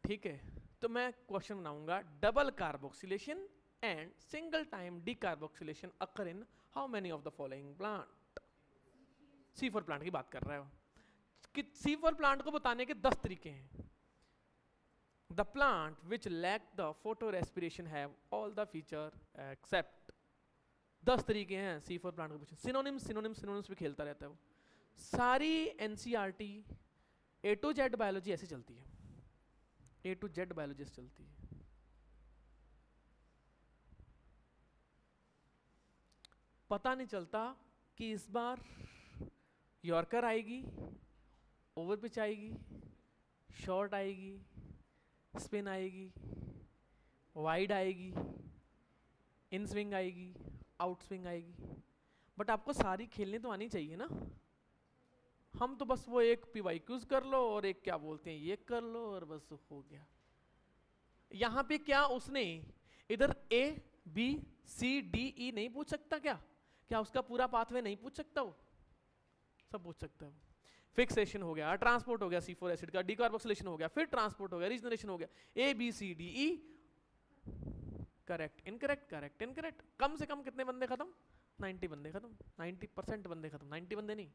ठीक है। तो मैं क्वेश्चन बनाऊंगा, double carboxylation and single time decarboxylation occur in how many of the following plant. C4 plant की बात कर रहा है कि C4 प्लांट को बताने के 10 तरीके हैं। The plant which lack the photorespiration have all the feature except, 10 तरीके हैं C4 प्लांट को पूछे। सिनोनिम्स भी खेलता रहता है वो। सारी NCERT A to Z biology ऐसे चलती है, A to Z बायोलॉजी ऐसे चलती है। पता नहीं चलता कि इस बार यॉर्कर आएगी, ओवर पिच आएगी, शॉर्ट आएगी, स्पिन आएगी, वाइड आएगी, इन स्विंग आएगी, आउट स्विंग आएगी, बट आपको सारी खेलने तो आनी चाहिए ना। हम तो बस वो एक PYQs कर लो और एक क्या बोलते हैं ये कर लो और बस हो गया। यहाँ पे क्या उसने इधर A B C D E नहीं पूछ सकता क्या? क्या उसका पूरा पाथवे नहीं पूछ सकता? वो सब पूछ सकता है। फिक्सेशन हो गया, ट्रांसपोर्ट हो गया C4 एसिड का, डिकार्बोक्सिलेशन हो गया, फिर ट्रांसपोर्ट हो गया, रीजनरेशन हो गया, A B C D E, correct incorrect correct incorrect. कम से कम कितने बंदे खत्म? 90 बंदे खत्म, 90% बंदे खत्म, 90 बंदे नहीं।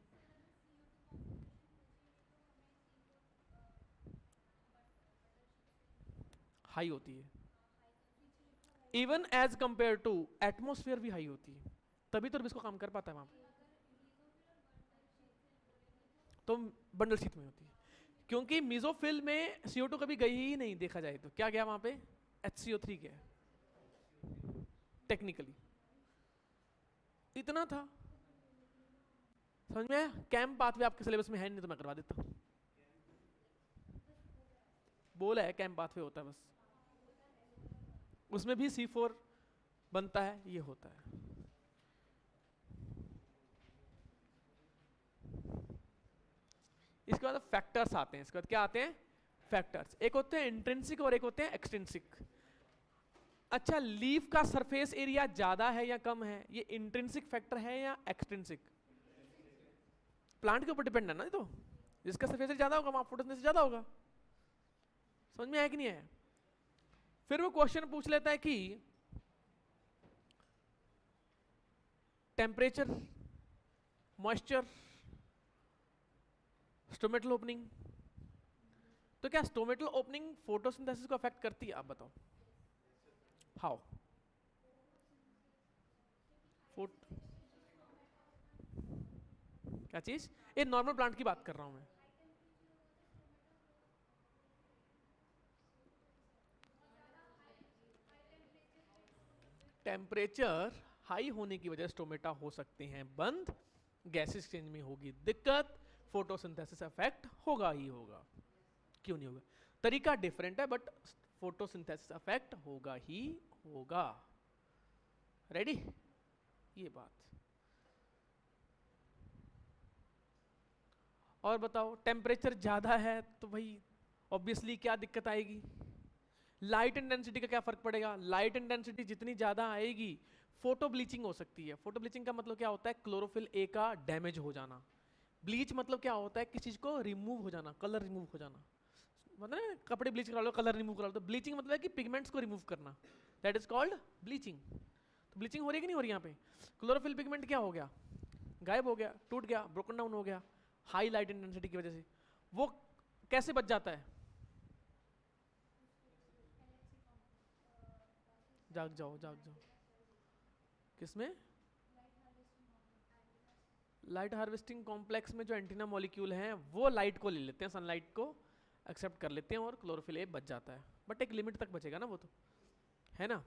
हाई होती है, even as compare to atmosphere भी हाई होती है, तभी तो इसको काम कर पाता है वहां पे। तो बंडल शीट में होती है, क्योंकि मीजोफिल में CO2 कभी गई ही नहीं, देखा जाए तो क्या गया वहां पे? HCO3 गया टेक्निकली, इतना था। समझ में आया? कैंप पाथवे आपके सिलेबस में है नहीं तो मैं करवा देता हूं। बोला है कैंप पाथवे होता है, बस उसमें भी C4 बनता है, ये होता है। इसके बाद फैक्टर्स आते हैं, इसके बाद क्या आते हैं? फैक्टर्स। एक होते हैं इंट्रिंसिक और एक होते हैं एक्सट्रिंसिक। अच्छा, लीफ का सरफेस एरिया ज्यादा है या कम है, ये इंट्रिंसिक फैक्टर है या एक्सट्रिंसिक? प्लांट के ऊपर डिपेंड है ना, तो जिसका सरफेस एरिया ज्यादा होगा वहां फोटोसिंथेसिस ज्यादा होगा। समझ में आया कि नहीं है? फिर वो क्वेश्चन पूछ लेता है कि टेम्परेचर, मॉइस्चर, स्टोमेटल ओपनिंग। तो क्या स्टोमेटल ओपनिंग फोटोसिंथेसिस को अफेक्ट करती है? आप बताओ हाउ। क्या चीज? ये नॉर्मल प्लांट की बात कर रहा हूं मैं। टेम्परेचर हाई होने की वजह से स्टोमेटा हो सकते हैं बंद, गैस एक्सचेंज में होगी दिक्कत, फोटोसिंथेसिस अफेक्ट होगा ही होगा। क्यों नहीं होगा? तरीका डिफरेंट है बट फोटोसिंथेसिस अफेक्ट होगा ही होगा। रेडी? ये बात। और बताओ, टेम्परेचर ज्यादा है तो भाई ऑब्वियसली क्या दिक्कत आएगी? लाइट इंटेंसिटी का क्या फर्क पड़ेगा? लाइट इंटेंसिटी जितनी ज्यादा आएगी फोटो ब्लीचिंग हो सकती है। फोटो ब्लीचिंग का मतलब क्या होता है? क्लोरोफिल ए का डैमेज हो जाना। ब्लीच मतलब क्या होता है? किसी चीज को रिमूव हो जाना, कलर रिमूव हो जाना। मतलब कपड़े ब्लीच करा लो, कलर रिमूव करा लो, तो ब्लीचिंग मतलब है कि पिगमेंट्स को रिमूव करना, दैट इज कॉल्ड ब्लीचिंग। तो ब्लीचिंग हो रही है कि नहीं हो रही? यहाँ पे क्लोरोफिल पिगमेंट क्या हो गया? गायब हो गया, टूट गया, ब्रोकन डाउन हो गया हाई लाइट इंटेंसिटी की वजह से। वो कैसे बच जाता है? जाग जाओ जाग जाओ। किसमें? लाइट हार्वेस्टिंग कॉम्प्लेक्स में जो एंटीना मॉलिक्यूल हैं वो लाइट को ले लेते हैं, सनलाइट को एक्सेप्ट कर लेते हैं और क्लोरोफिल ए बच जाता है। बट एक लिमिट तक बचेगा ना वो, तो है ना।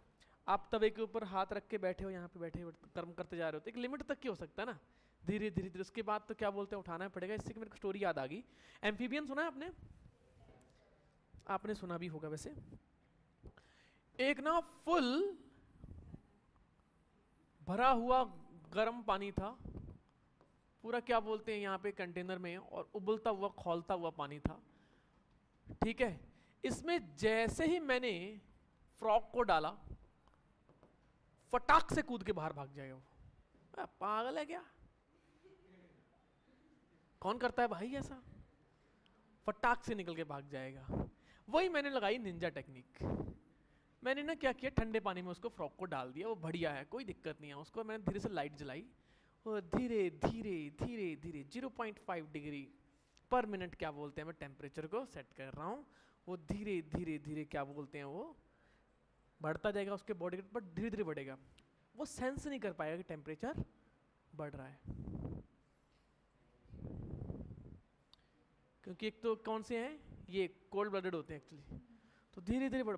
आप तवे के ऊपर हाथ रख के बैठे हो, यहाँ पे बैठे हो कर्म करते जा रहे हो, तो एक लिमिट तक ही हो सकता है ना, धीरे धीरे धीरे उसके बाद तो क्या बोलते हैं उठाना पड़ेगा। इससे मेरे को स्टोरी याद आ गई। एम्फीबियन सुना है आपने? आपने सुना भी होगा वैसे। एक ना फुल भरा हुआ गर्म पानी था पूरा, क्या बोलते हैं यहाँ पे कंटेनर में, और उबलता हुआ खौलता हुआ पानी था, ठीक है। इसमें जैसे ही मैंने फ्रॉक को डाला, फटाक से कूद के बाहर भाग जाएगा वो। पागल है क्या? कौन करता है भाई ऐसा? फटाक से निकल के भाग जाएगा। वही मैंने लगाई निंजा टेक्निक। मैंने ना क्या किया, ठंडे पानी में उसको फ्रॉक को डाल दिया, वो बढ़िया है, कोई दिक्कत नहीं है। उसको मैंने धीरे से लाइट जलाई और धीरे धीरे धीरे धीरे 0.5 डिग्री पर मिनट क्या बोलते हैं, मैं टेम्परेचर को सेट कर रहा हूँ। वो धीरे धीरे धीरे क्या बोलते हैं, वो बढ़ता जाएगा उसके बॉडी का, बट धीरे धीरे बढ़ेगा। वो सेंस नहीं कर पाएगा कि टेम्परेचर बढ़ रहा है, क्योंकि एक तो कौन से हैं ये, कोल्ड ब्लडेड होते हैं एक्चुअली। तो धीरे धीरे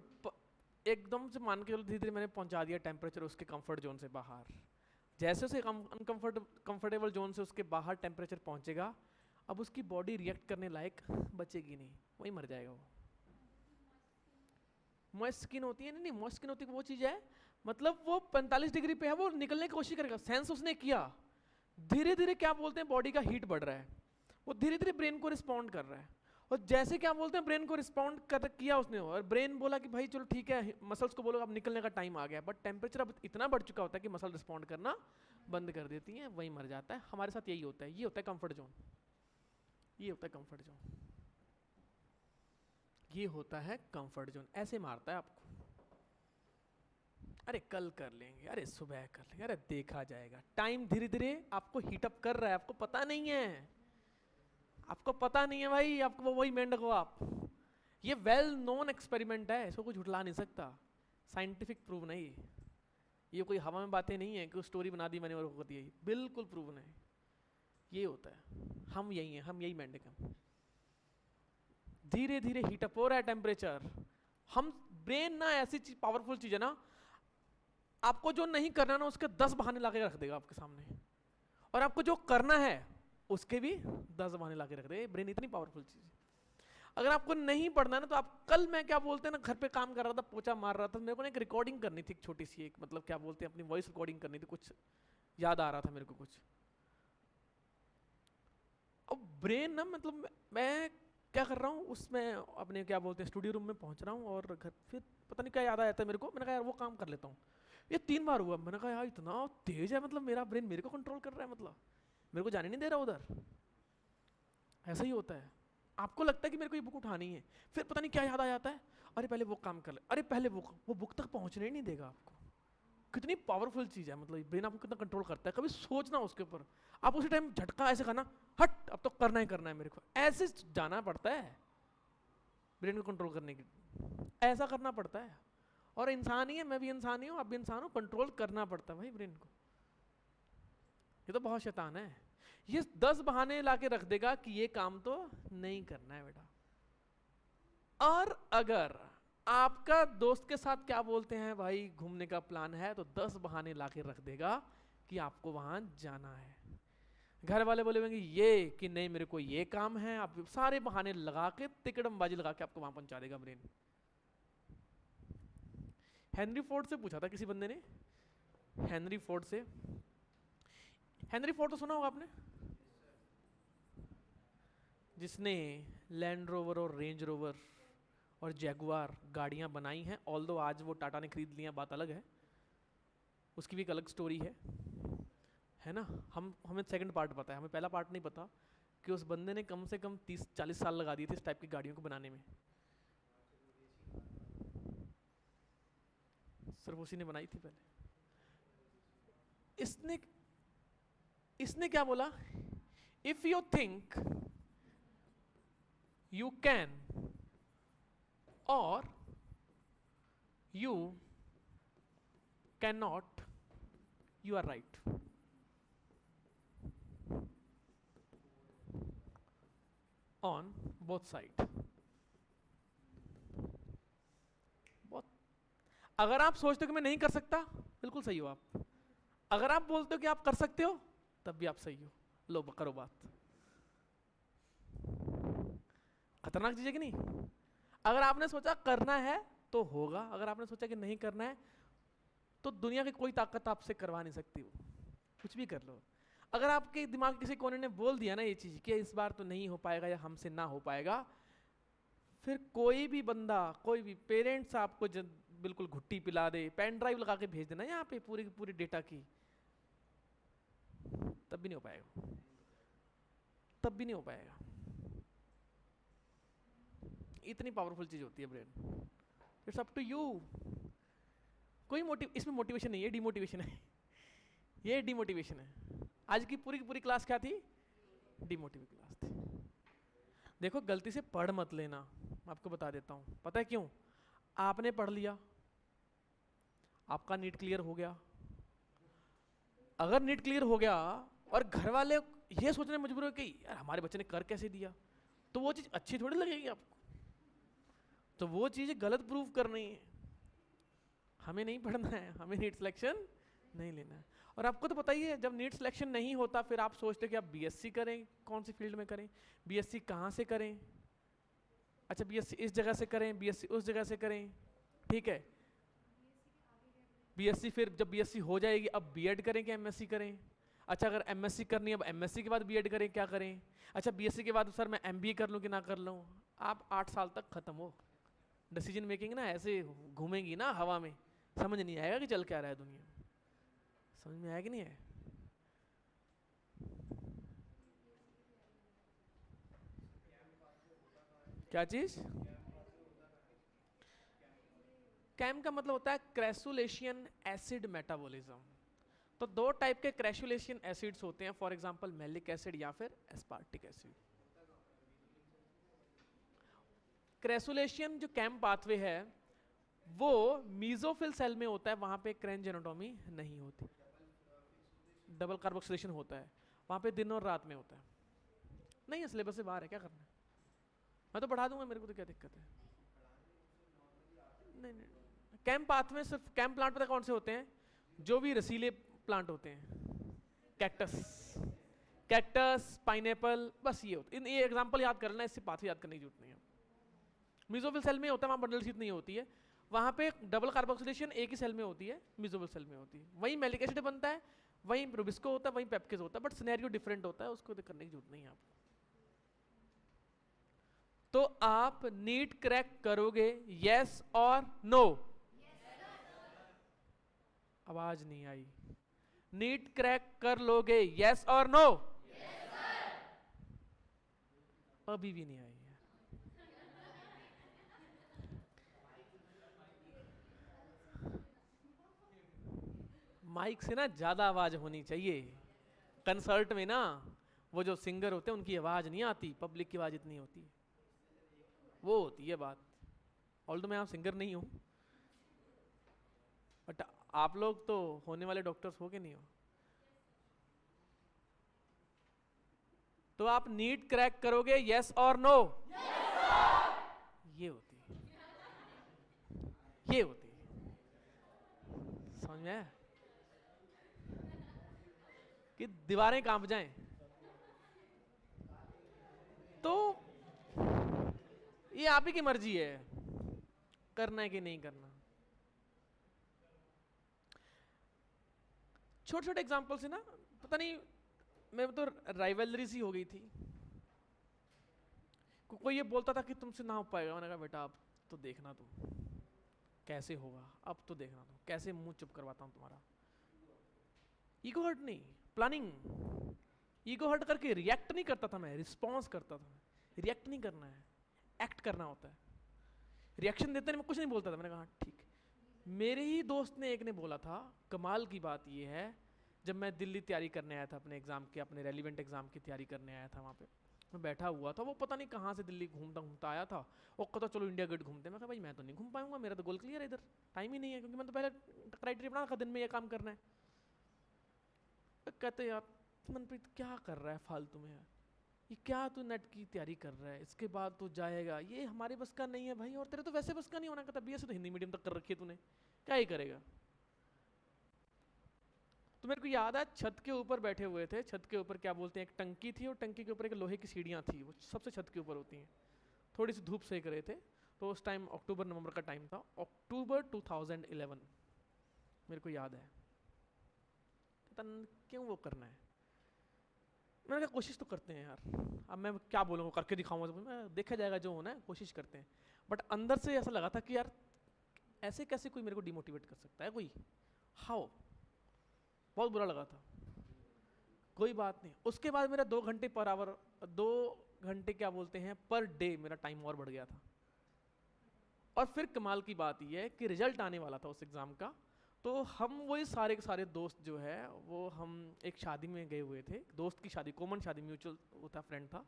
एकदम से मान के चलो धीरे धीरे मैंने पहुंचा दिया टेम्परेचर उसके कंफर्ट जोन से बाहर। जैसे उसे कंफर्टेबल जोन से उसके बाहर टेम्परेचर पहुंचेगा, अब उसकी बॉडी रिएक्ट करने लायक बचेगी नहीं, वही मर जाएगा वो। मॉइस्ट स्किन होती है, नहीं मॉइस्ट स्किन होती है वो चीज़ है, मतलब वो 45 डिग्री पे है, वो निकलने की कोशिश करेगा, सेंस उसने किया। धीरे धीरे क्या बोलते हैं, बॉडी का हीट बढ़ रहा है, वो धीरे धीरे ब्रेन को रिस्पॉन्ड कर रहा है। और जैसे क्या बोलते हैं ब्रेन को रिस्पॉन्ड किया उसने, और ब्रेन बोला कि भाई चलो ठीक है, मसल्स को बोलो अब निकलने का टाइम आ गया, बट टेम्परेचर अब इतना बढ़ चुका होता है कि मसल रिस्पॉन्ड करना बंद कर देती हैं, वही मर जाता है। हमारे साथ यही होता है, ये होता है कंफर्ट जोन, ये होता है कंफर्ट जोन, ये होता है कंफर्ट जोन। ऐसे मारता है आपको, अरे कल कर लेंगे, अरे सुबह कर लेंगे, अरे देखा जाएगा। टाइम धीरे धीरे आपको हीटअप कर रहा है, आपको पता नहीं है, आपको पता नहीं है भाई, आपको वही मेंढक हो आप। ये वेल नोन एक्सपेरिमेंट है, इसको कोई झुठला नहीं सकता, साइंटिफिक प्रूव नहीं, ये कोई हवा में बातें नहीं है कि स्टोरी बना दी मैंने और को दी, बिल्कुल प्रूव नहीं। ये होता है, हम यही हैं, हम यही मेंढक हैं। धीरे धीरे हीटअप हो रहा है टेम्परेचर। हम ब्रेन ना ऐसी चीज, पावरफुल चीज है ना, आपको जो नहीं करना ना उसके 10 बहाने लाके रख देगा आपके सामने, और आपको जो करना है उसके भी 10 बहाने लाके रख देगा। ब्रेन इतनी पावरफुल चीज है। अगर आपको नहीं पढ़ना ना तो आप, कल मैं क्या बोलते हैं ना घर पे काम कर रहा था, पोछा मार रहा था, मेरे को ना एक रिकॉर्डिंग करनी थी, एक छोटी सी, एक मतलब क्या बोलते हैं अपनी वॉइस रिकॉर्डिंग करनी थी, कुछ याद आ रहा था मेरे को कुछ। अब ब्रेन ना, मतलब मैं क्या कर रहा हूँ उसमें, अपने क्या बोलते हैं स्टूडियो रूम में पहुंच रहा हूँ, और घर फिर पता नहीं क्या याद आया था मेरे को, मैंने कहा यार वो काम कर लेता हूँ। ये 3 बार हुआ, मैंने कहा यार इतना तेज है, मतलब मेरा ब्रेन मेरे को कंट्रोल कर रहा है, मतलब मेरे को जाने नहीं दे रहा उधर। ऐसा ही होता है, आपको लगता है कि मेरे को ये बुक उठानी है, फिर पता नहीं क्या याद आ जाता है, अरे पहले वो काम कर ले, अरे पहले वो बुक तक पहुंचने ही नहीं देगा आपको। कितनी पावरफुल चीज़ है, मतलब ब्रेन आपको कितना कंट्रोल करता है। कभी सोचना उसके ऊपर, आप उसी टाइम झटका ऐसे खाना, हट अब तो करना ही करना है मेरे को, ऐसे जाना पड़ता है ब्रेन को कंट्रोल करने के, ऐसा करना पड़ता है। और इंसान ही है, मैं भी इंसान ही हूँ, आप भी इंसान हो, कंट्रोल करना पड़ता है भाई ब्रेन को। ये तो बहुत शैतान है, ये 10 बहाने लाके रख देगा कि ये काम तो नहीं करना है बेटा। और अगर आपका दोस्त के साथ क्या बोलते हैं भाई घूमने का प्लान है, तो 10 बहाने लाके रख देगा कि आपको वहां जाना है। घर वाले बोलेंगे ये कि नहीं मेरे को ये काम है, आप सारे बहाने लगा के, तिकड़मबाजी लगा के आपको वहां पहुंचा देगा ब्रेन। हेनरी फोर्ड से पूछा था किसी बंदे ने, हेनरी फोर्ड से, हेनरी फोर्ड तो सुना होगा आपने, जिसने लैंड रोवर और रेंज रोवर और जैगुआर गाड़ियां बनाई हैं। ऑल्दो आज वो टाटा ने खरीद लिया, बात अलग है, उसकी भी एक अलग स्टोरी है ना। हमें सेकंड पार्ट पता है, हमें पहला पार्ट नहीं पता कि उस बंदे ने कम से कम 30-40 साल लगा दिए थे इस टाइप की गाड़ियों को बनाने में। सिर्फ उसी ने बनाई थी पहले। इसने क्या बोला, if you think you can और you can not, you are right. On both side. अगर आप सोचते हो कि मैं नहीं कर सकता, बिल्कुल सही हो आप। अगर आप बोलते हो कि आप कर सकते हो, तब भी आप सही हो। लो करो बात। खतरनाक चीज है कि नहीं। अगर आपने सोचा करना है तो होगा, अगर आपने सोचा कि नहीं करना है तो दुनिया की कोई ताकत आपसे करवा नहीं सकती, वो कुछ भी कर लो। अगर आपके दिमाग किसी कोने ने बोल दिया ना ये चीज कि इस बार तो नहीं हो पाएगा या हमसे ना हो पाएगा, फिर कोई भी बंदा, कोई भी पेरेंट्स आपको बिल्कुल घुट्टी पिला दे, पेन ड्राइव लगा के भेज देना यहाँ पे पूरी की पूरी डेटा की, तब भी नहीं हो पाएगा, तब भी नहीं हो पाएगा। इतनी पावरफुल चीज होती है brain. It's up to you. कोई इसमें मोटिवेशन नहीं है, डिमोटिवेशन है। ये डिमोटिवेशन है। आज की पूरी क्लास क्या थी? डिमोटिवेट क्लास थी। देखो गलती से पढ़ मत लेना, मैं आपको बता देता हूँ। पता है क्यों? आपने पढ़ लिया, आपका नीट क्लियर हो गया। अगर नीट क्लियर हो गया और घर वाले ये सोचने मजबूर हो कि यार हमारे बच्चे ने कर कैसे दिया, तो वो चीज़ अच्छी थोड़ी लगेगी आपको। तो वो चीज़ गलत प्रूफ करनी है। हमें नहीं पढ़ना है, हमें नीट सिलेक्शन नहीं लेना है। और आपको तो पता ही है, जब नीट सिलेक्शन नहीं होता फिर आप सोचते कि आप बीएससी करें, कौन सी फील्ड में करें, बीएससी कहाँ से करें। अच्छा बीएससी इस जगह से करें, बीएससी उस जगह से करें, ठीक है। बीएससी फिर जब बीएससी हो जाएगी अब बीएड करें कि एमएससी करें। अच्छा अगर एमएससी करनी है अब एमएससी के बाद बीएड करें, क्या करें। अच्छा बीएससी के बाद सर मैं एमबीए कर लूँ कि ना कर लूँ। आप 8 साल तक खत्म हो। डिसीजन मेकिंग ना ऐसे घूमेंगी ना हवा में, समझ नहीं आएगा कि चल क्या रहा है दुनिया में। समझ में आया कि नहीं है? क्या चीज? कैम का मतलब होता है क्रैसुलेशियन एसिड मेटाबॉलिज्म। तो 2 टाइप के क्रैसुलेशियन एसिड्स होते हैं, फॉर एग्जांपल मैलिक एसिड या फिर एस्पार्टिक एसिड। क्रैसुलेशियन जो कैम पाथवे है वो मीजोफिल सेल में होता है, वहां पे क्रैंज एनाटॉमी नहीं होती। डबल कार्बोक्सिलेशन होता है, वहां पे दिन और रात में होता है। नहीं है, सिलेबस से बाहर है, क्या करना है। मैं तो पढ़ा दूंगा, मेरे को तो क्या दिक्कत है। नहीं, कैम पाथ में सिर्फ कैम प्लांट पता कौन से होते हैं? जो भी रसीले प्लांट होते हैं, कैक्टस, कैक्टस, पाइनएप्पल, बस ये होते हैं। ये एग्जांपल याद कर लेना, इससे पाथवे याद करने की जरूरत नहीं है। मिजोफिल सेल में होता है, वहाँ बंडल शीट नहीं होती है, वहाँ पे डबल कार्बोक्सिलेशन एक ही सेल में होती है, मिजोफिल सेल में होती है। वहीं मैलिक एसिड बनता है, वहीं रुबिस्को होता है, वहीं पेप्केज होता है, बट सिनेरियो डिफरेंट होता है, उसको करने की जरूरत नहीं है आपको। तो आप नीट क्रैक करोगे, यस और नो? आवाज नहीं आई। नीट क्रैक कर लोगे, यस और नो? अभी भी नहीं आई है। माइक से ना ज्यादा आवाज होनी चाहिए। कंसर्ट में ना वो जो सिंगर होते हैं उनकी आवाज नहीं आती, पब्लिक की आवाज इतनी होती है, वो होती है बात। ऑल्दो मैं आप सिंगर नहीं हूं, बट आप लोग तो होने वाले डॉक्टर्स हो के नहीं हो। तो आप नीट क्रैक करोगे, यस और नो? ये होती है, ये होती है। समझ में आया? कि दीवारें कांप जाएं। तो ये आप ही की मर्जी है, करना है कि नहीं करना। छोटे छोटे एग्जाम्पल से ना, पता नहीं मेरे तो राइवलरी सी हो गई थी। कोई ये बोलता था कि तुमसे ना हो पाएगा, मैंने कहा बेटा अब तो देखना तुम कैसे होगा, अब तो देखना तुम कैसे मुंह चुप करवाता हूं तुम्हारा। ईगो हर्ट नहीं, प्लानिंग। ईगो हर्ट करके रिएक्ट नहीं करता था मैं, रिस्पॉन्स करता था। रिएक्ट नहीं करना है, एक्ट करना होता है। रिएक्शन देते मैं कुछ नहीं बोलता था, मैंने कहा ठीक। मेरे ही दोस्त ने एक ने बोला था, कमाल की बात ये है, जब मैं दिल्ली तैयारी करने आया था अपने एग्जाम की, अपने रेलिवेंट एग्जाम की तैयारी करने आया था, वहाँ पे मैं बैठा हुआ था, वो पता नहीं कहाँ से दिल्ली घूमता घूमता आया था। वो कहता चलो इंडिया गेट घूमते हैं। मैं कहा भाई मैं तो नहीं घूम पाऊंगा, मेरा तो गोल क्लियर है, इधर टाइम ही नहीं है, क्योंकि मैं तो पहले क्राइटेरिया बना रखा दिन में ये काम करना है। कहते यार मनप्रीत क्या कर रहा है फालतू में यार, ये क्या तू नेट की तैयारी कर रहा है, इसके बाद तो जाएगा, ये हमारे बस का नहीं है भाई, और तेरे तो वैसे बस का नहीं होना। कहता बीएससी तो हिंदी मीडियम तक कर रखी है तूने, क्या ही करेगा। तो मेरे को याद है छत के ऊपर बैठे हुए थे, छत के ऊपर क्या बोलते हैं, एक टंकी थी और टंकी के ऊपर एक लोहे की सीढ़ियाँ थी, वो सबसे छत के ऊपर होती हैं। थोड़ी सी धूप सेक रहे थे, तो उस टाइम अक्टूबर नवंबर का टाइम था, अक्टूबर 2011 मेरे को याद है। क्यों वो करना है, मैंने कहा कोशिश तो करते हैं यार, अब मैं क्या बोलूँगा, करके दिखाऊंगा, देखा जाएगा जो होना है, कोशिश करते हैं। बट अंदर से ऐसा लगा था कि यार ऐसे कैसे कोई मेरे को डिमोटिवेट कर सकता है कोई, हाउ, बहुत बुरा लगा था। कोई बात नहीं, उसके बाद मेरा 2 घंटे पर आवर, 2 घंटे क्या बोलते हैं पर डे मेरा टाइम और बढ़ गया था। और फिर कमाल की बात यह है कि रिजल्ट आने वाला था उस एग्ज़ाम का, तो हम वही सारे के सारे दोस्त जो है वो हम एक शादी में गए हुए थे, दोस्त की शादी, कॉमन शादी, म्यूचुअल वो था, फ्रेंड था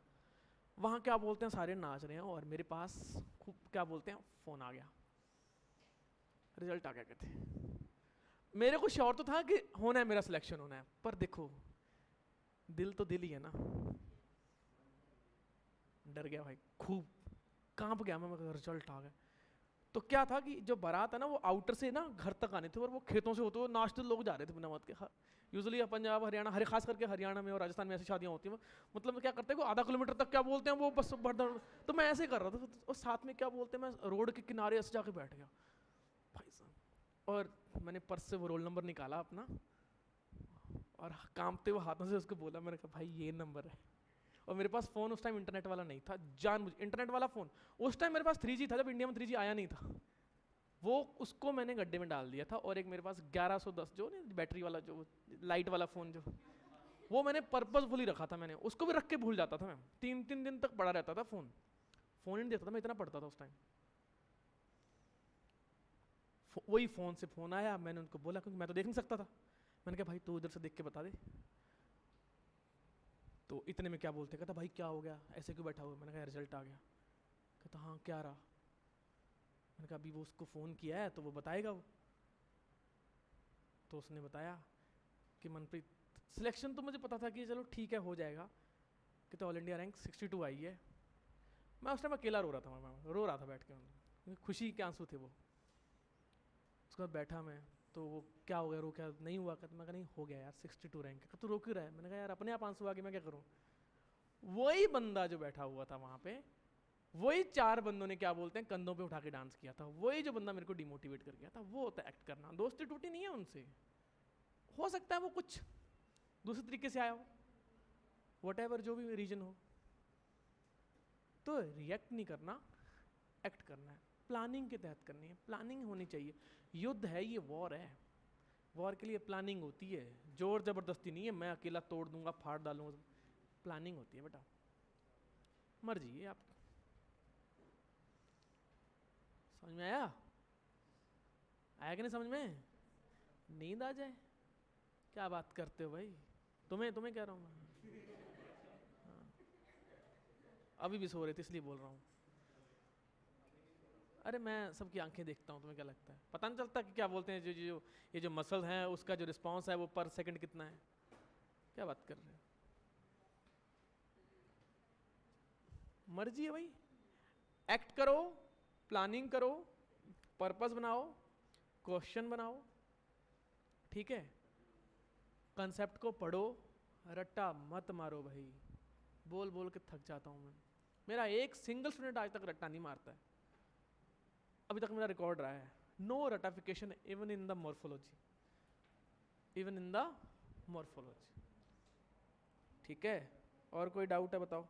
वहाँ, क्या बोलते हैं सारे नाच रहे हैं और मेरे पास खूब क्या बोलते हैं फ़ोन आ गया, रिजल्ट आ गया। कहते मेरे को श्योर तो था कि होना है, मेरा सिलेक्शन होना है, पर देखो दिल तो दिल ही है ना, डर गया भाई, खूब कांप गया मैं, रिजल्ट आ गया। तो क्या था कि जो बारात है ना वो आउटर से ना घर तक आने थे और वो खेतों से होते हुए नाचते लोग जा रहे थे बिना मत के। यूजुअली पंजाब हरियाणा, हर खास करके हरियाणा में और राजस्थान में ऐसी शादियां होती हैं, मतलब क्या करते हैं वो आधा किलोमीटर तक क्या बोलते हैं वो बस भरदड़, तो मैं ऐसे ही कर रहा था और साथ में क्या बोलते हैं मैं रोड के किनारे ऐसे जाके बैठ गया भाई साहब, और मैंने पर्स से वो रोल नंबर निकाला अपना और कांपते हुए हाथों से उसको बोला, मैंने कहा भाई ये नंबर है। और मेरे पास फ़ोन उस टाइम इंटरनेट वाला नहीं था, जानबूझ इंटरनेट वाला फ़ोन उस टाइम मेरे पास 3G था, जब इंडिया में 3G आया नहीं था, वो उसको मैंने गड्ढे में डाल दिया था। और एक मेरे पास 1110 जो नहीं बैटरी वाला जो लाइट वाला फ़ोन जो, वो मैंने पर्पसफुली रखा था, मैंने उसको भी रख के भूल जाता था मैं, 3-3 दिन तक पड़ा रहता था फ़ोन ही नहीं देता था मैं, इतना पढ़ता था उस टाइम। वही फ़ोन से फ़ोन आया, मैंने उनको बोला क्योंकि मैं तो देख नहीं सकता था, मैंने कहा भाई तू उधर से देख के बता दे। तो इतने में क्या बोलते, कहता भाई क्या हो गया, ऐसे क्यों बैठा हुआ, मैंने कहा रिजल्ट आ गया। कहता हाँ क्या रहा, मैंने कहा अभी वो उसको फ़ोन किया है तो वो बताएगा वो। तो उसने बताया कि मनप्रीत सिलेक्शन तो मुझे पता था कि चलो ठीक है हो जाएगा, कि तो ऑल इंडिया रैंक 62 आई है। मैं उस टाइम अकेला रो रहा था, मैं रो रहा था बैठ के, खुशी के आंसू थे वो। उसके बाद बैठा मैं, तो वो क्या हो गया, रो क्या नहीं हुआ, कहता मैं कहा नहीं हो गया यार 62 रैंक है। तो रो क्यों रहा है, मैंने कहा यार अपने आप आंसू आ गए, मैं क्या करूँ। वही बंदा जो बैठा हुआ था वहाँ पे, वही 4 बंदों ने क्या बोलते हैं कंधों पे उठा के डांस किया था, वही जो बंदा मेरे को डिमोटिवेट कर गया था, वो होता है एक्ट करना। दोस्ती टूटी नहीं है उनसे, हो सकता है वो कुछ दूसरे तरीके से आया हो, वट जो भी रीजन हो, तो रिएक्ट नहीं करना, एक्ट करना है, प्लानिंग के तहत करनी है, प्लानिंग होनी चाहिए। युद्ध है ये, वॉर है, वॉर के लिए प्लानिंग होती है, जोर जबरदस्ती नहीं है, मैं अकेला तोड़ दूंगा फाड़ डालूंगा, प्लानिंग होती है बेटा, मर्जी है आप। समझ में आया, आया कि नहीं समझ में, नींद आ जाए, क्या बात करते हो भाई, तुम्हें कह रहा हूँ मैं, हाँ। अभी भी सो रहे थे इसलिए बोल रहा हूँ। अरे मैं सबकी आंखें देखता हूँ, तुम्हें क्या लगता है पता नहीं चलता कि क्या बोलते हैं जो जो ये जो मसल है उसका जो रिस्पांस है वो पर सेकंड कितना है, क्या बात कर रहे हो, मर्जी है भाई। एक्ट करो, प्लानिंग करो, पर्पस बनाओ, क्वेश्चन बनाओ, ठीक है, कंसेप्ट को पढ़ो, रट्टा मत मारो भाई, बोल बोल के थक जाता हूँ मैं, मेरा एक सिंगल स्टूडेंट आज तक रट्टा नहीं मारता है, अभी तक मेरा रिकॉर्ड रहा है, नो रटाफिकेशन even in the morphology, even in the morphology, ठीक है। और कोई डाउट है बताओ।